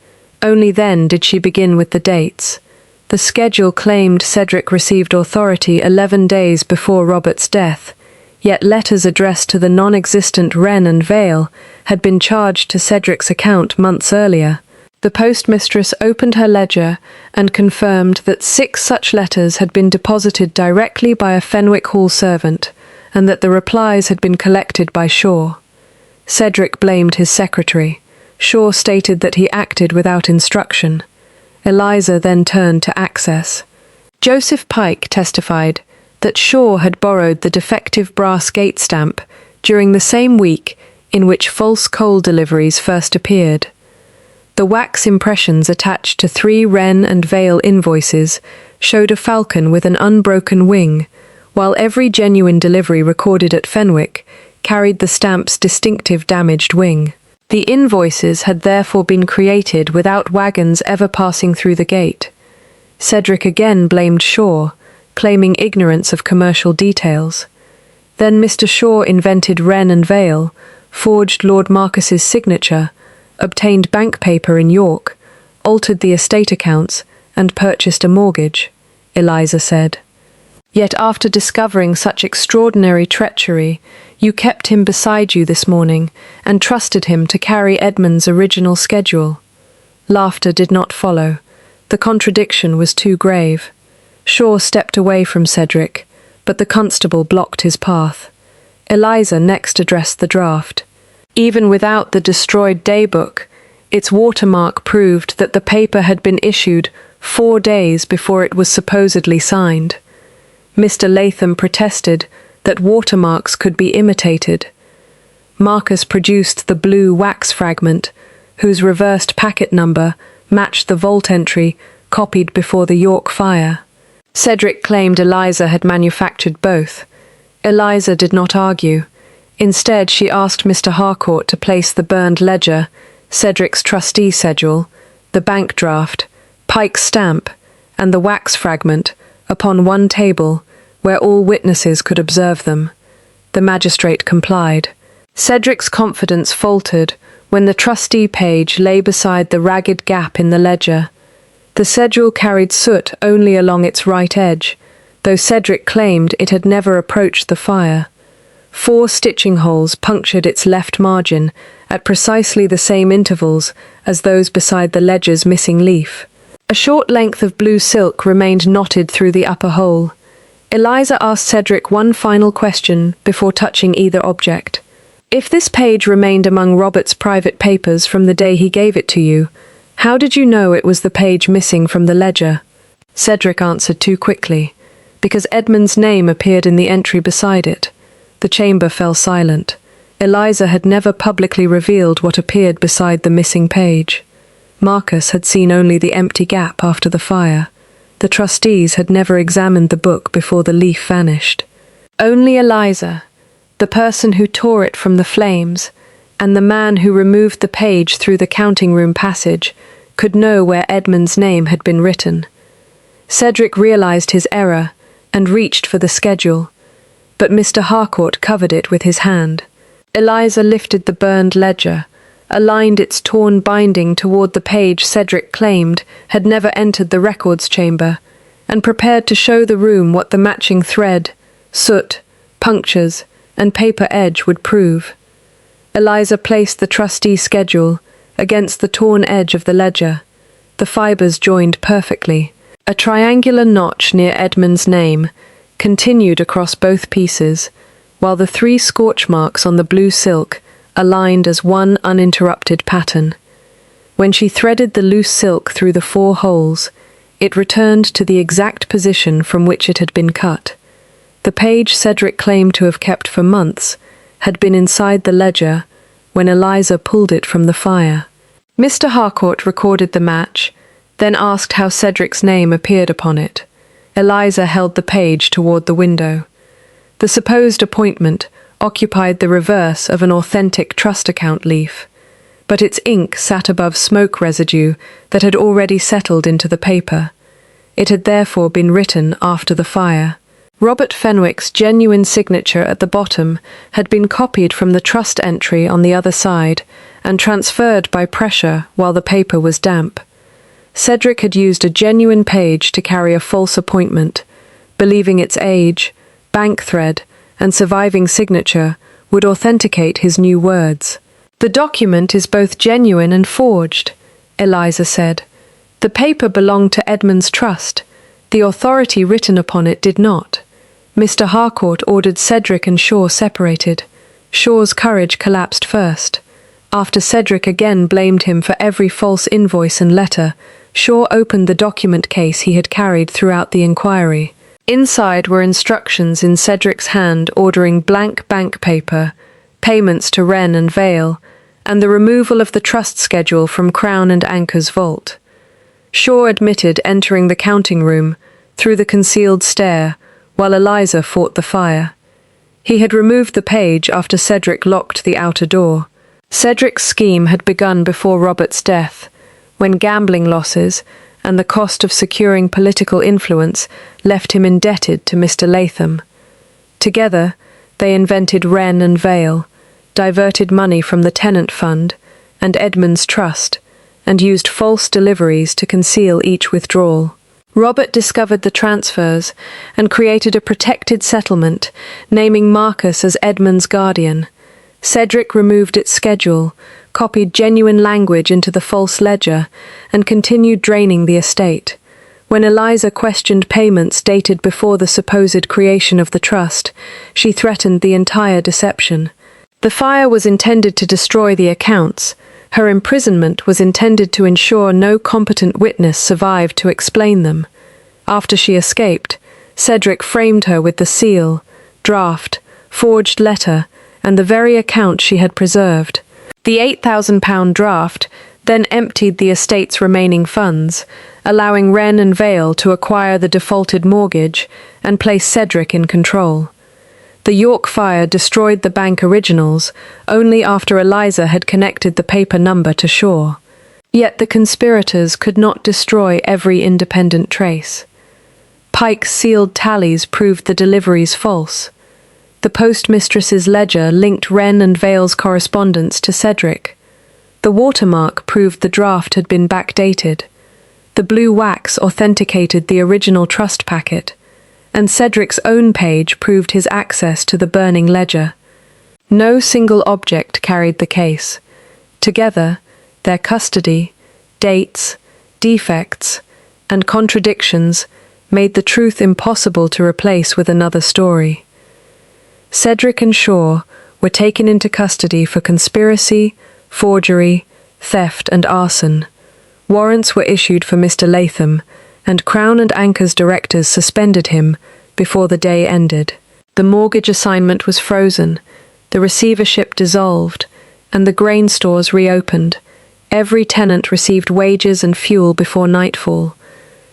Only then did she begin with the dates. The schedule claimed Cedric received authority 11 days before Robert's death, yet letters addressed to the non-existent Wren and Vale had been charged to Cedric's account months earlier. The postmistress opened her ledger and confirmed that 6 such letters had been deposited directly by a Fenwick Hall servant, and that the replies had been collected by Shaw. Cedric blamed his secretary. Shaw stated that he acted without instruction. Eliza then turned to access. Joseph Pike testified that Shaw had borrowed the defective brass gate stamp during the same week in which false coal deliveries first appeared. The wax impressions attached to 3 Wren and Vale invoices showed a falcon with an unbroken wing, while every genuine delivery recorded at Fenwick carried the stamp's distinctive damaged wing. The invoices had therefore been created without wagons ever passing through the gate. Cedric again blamed Shaw, claiming ignorance of commercial details. Then Mr. Shaw invented Wren and Vale, forged Lord Marcus's signature, obtained bank paper in York, altered the estate accounts, and purchased a mortgage, Eliza said. Yet after discovering such extraordinary treachery, you kept him beside you this morning and trusted him to carry Edmund's original schedule. Laughter did not follow. The contradiction was too grave. Shaw stepped away from Cedric, but the constable blocked his path. Eliza next addressed the draft. Even without the destroyed daybook, its watermark proved that the paper had been issued 4 days before it was supposedly signed. Mr. Latham protested that watermarks could be imitated. Marcus produced the blue wax fragment, whose reversed packet number matched the vault entry copied before the York fire. Cedric claimed Eliza had manufactured both. Eliza did not argue. Instead, she asked Mr. Harcourt to place the burned ledger, Cedric's trustee schedule, the bank draft, Pike's stamp, and the wax fragment upon one table where all witnesses could observe them. The magistrate complied. Cedric's confidence faltered when the trustee page lay beside the ragged gap in the ledger. The schedule carried soot only along its right edge, though Cedric claimed it had never approached the fire. 4 stitching holes punctured its left margin at precisely the same intervals as those beside the ledger's missing leaf. A short length of blue silk remained knotted through the upper hole. Eliza asked Cedric one final question before touching either object. If this page remained among Robert's private papers from the day he gave it to you, how did you know it was the page missing from the ledger? Cedric answered too quickly. Because Edmund's name appeared in the entry beside it. The chamber fell silent. Eliza had never publicly revealed what appeared beside the missing page. Marcus had seen only the empty gap after the fire. The trustees had never examined the book before the leaf vanished. Only Eliza, the person who tore it from the flames, and the man who removed the page through the counting room passage, could know where Edmund's name had been written. Cedric realized his error and reached for the schedule. but Mr. Harcourt covered it with his hand. Eliza lifted the burned ledger, aligned its torn binding toward the page Cedric claimed had never entered the records chamber, and prepared to show the room what the matching thread, soot, punctures, and paper edge would prove. Eliza placed the trustee schedule against the torn edge of the ledger. The fibers joined perfectly. A triangular notch near Edmund's name continued across both pieces, while the 3 scorch marks on the blue silk aligned as one uninterrupted pattern. When she threaded the loose silk through the 4 holes, it returned to the exact position from which it had been cut. The page Cedric claimed to have kept for months had been inside the ledger when Eliza pulled it from the fire. Mr. Harcourt recorded the match, then asked how Cedric's name appeared upon it. Eliza held the page toward the window. The supposed appointment occupied the reverse of an authentic trust account leaf, but its ink sat above smoke residue that had already settled into the paper. It had therefore been written after the fire. Robert Fenwick's genuine signature at the bottom had been copied from the trust entry on the other side and transferred by pressure while the paper was damp. Cedric had used a genuine page to carry a false appointment, believing its age, bank thread, and surviving signature would authenticate his new words. "The document is both genuine and forged," Eliza said. "The paper belonged to Edmund's trust. The authority written upon it did not." Mr. Harcourt ordered Cedric and Shaw separated. Shaw's courage collapsed first. After Cedric again blamed him for every false invoice and letter, Shaw opened the document case he had carried throughout the inquiry. Inside were instructions in Cedric's hand ordering blank bank paper, payments to Wren and Vale, and the removal of the trust schedule from Crown and Anchor's vault. Shaw admitted entering the counting room through the concealed stair while Eliza fought the fire. He had removed the page after Cedric locked the outer door. Cedric's scheme had begun before Robert's death, when gambling losses and the cost of securing political influence left him indebted to Mr. Latham. Together, they invented Wren and Vale, diverted money from the tenant fund and Edmund's trust, and used false deliveries to conceal each withdrawal. Robert discovered the transfers and created a protected settlement, naming Marcus as Edmund's guardian. Cedric removed its schedule, copied genuine language into the false ledger, and continued draining the estate. When Eliza questioned payments dated before the supposed creation of the trust, she threatened the entire deception. The fire was intended to destroy the accounts. Her imprisonment was intended to ensure no competent witness survived to explain them. After she escaped, Cedric framed her with the seal, draft, forged letter, and the very account she had preserved. The £8,000 draft then emptied the estate's remaining funds, allowing Wren and Vale to acquire the defaulted mortgage and place Cedric in control. The York fire destroyed the bank originals only after Eliza had connected the paper number to Shaw. Yet the conspirators could not destroy every independent trace. Pike's sealed tallies proved the deliveries false. The postmistress's ledger linked Wren and Vale's correspondence to Cedric. The watermark proved the draft had been backdated. The blue wax authenticated the original trust packet, and Cedric's own page proved his access to the burning ledger. No single object carried the case. Together, their custody, dates, defects, and contradictions made the truth impossible to replace with another story. Cedric and Shaw were taken into custody for conspiracy, forgery, theft, and arson. Warrants were issued for Mr. Latham, and Crown and Anchor's directors suspended him before the day ended. The mortgage assignment was frozen, the receivership dissolved, and the grain stores reopened. Every tenant received wages and fuel before nightfall.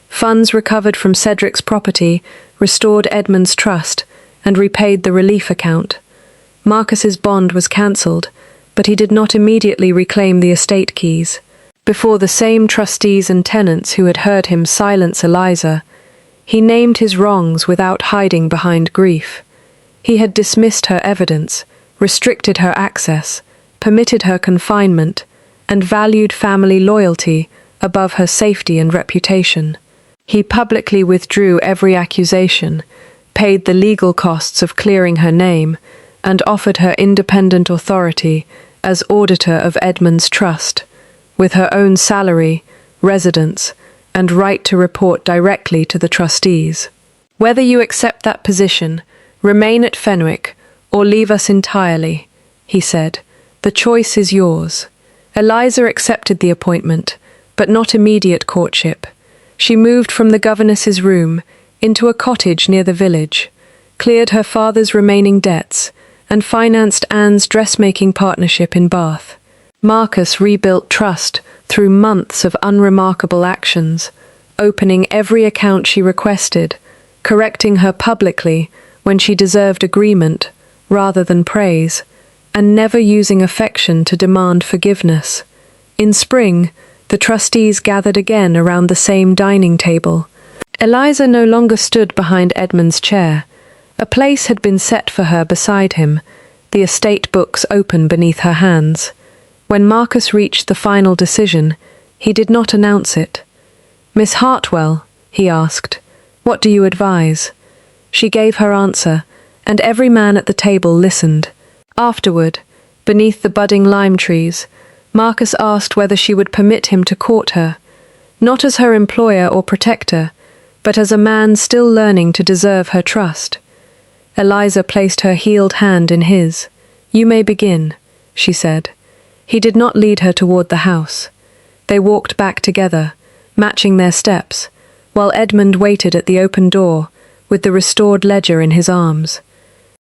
Funds recovered from Cedric's property restored Edmund's trust and repaid the relief account. Marcus's bond was cancelled, but he did not immediately reclaim the estate keys. Before the same trustees and tenants who had heard him silence Eliza, he named his wrongs without hiding behind grief. He had dismissed her evidence, restricted her access, permitted her confinement, and valued family loyalty above her safety and reputation. He publicly withdrew every accusation, paid the legal costs of clearing her name, and offered her independent authority as auditor of Edmund's trust, with her own salary, residence, and right to report directly to the trustees. Whether you accept that position, remain at Fenwick, or leave us entirely, he said, the choice is yours. Eliza accepted the appointment, but not immediate courtship. She moved from the governess's room into a cottage near the village, cleared her father's remaining debts, and financed Anne's dressmaking partnership in Bath. Marcus rebuilt trust through months of unremarkable actions, opening every account she requested, correcting her publicly when she deserved agreement rather than praise, and never using affection to demand forgiveness. In spring, the trustees gathered again around the same dining table. Eliza no longer stood behind Edmund's chair. A place had been set for her beside him, the estate books open beneath her hands. When Marcus reached the final decision, he did not announce it. "Miss Hartwell," he asked, "what do you advise?" She gave her answer, and every man at the table listened. Afterward, beneath the budding lime trees, Marcus asked whether she would permit him to court her, not as her employer or protector, but as a man still learning to deserve her trust. Eliza placed her healed hand in his. "You may begin," she said. He did not lead her toward the house. They walked back together, matching their steps, while Edmund waited at the open door, with the restored ledger in his arms.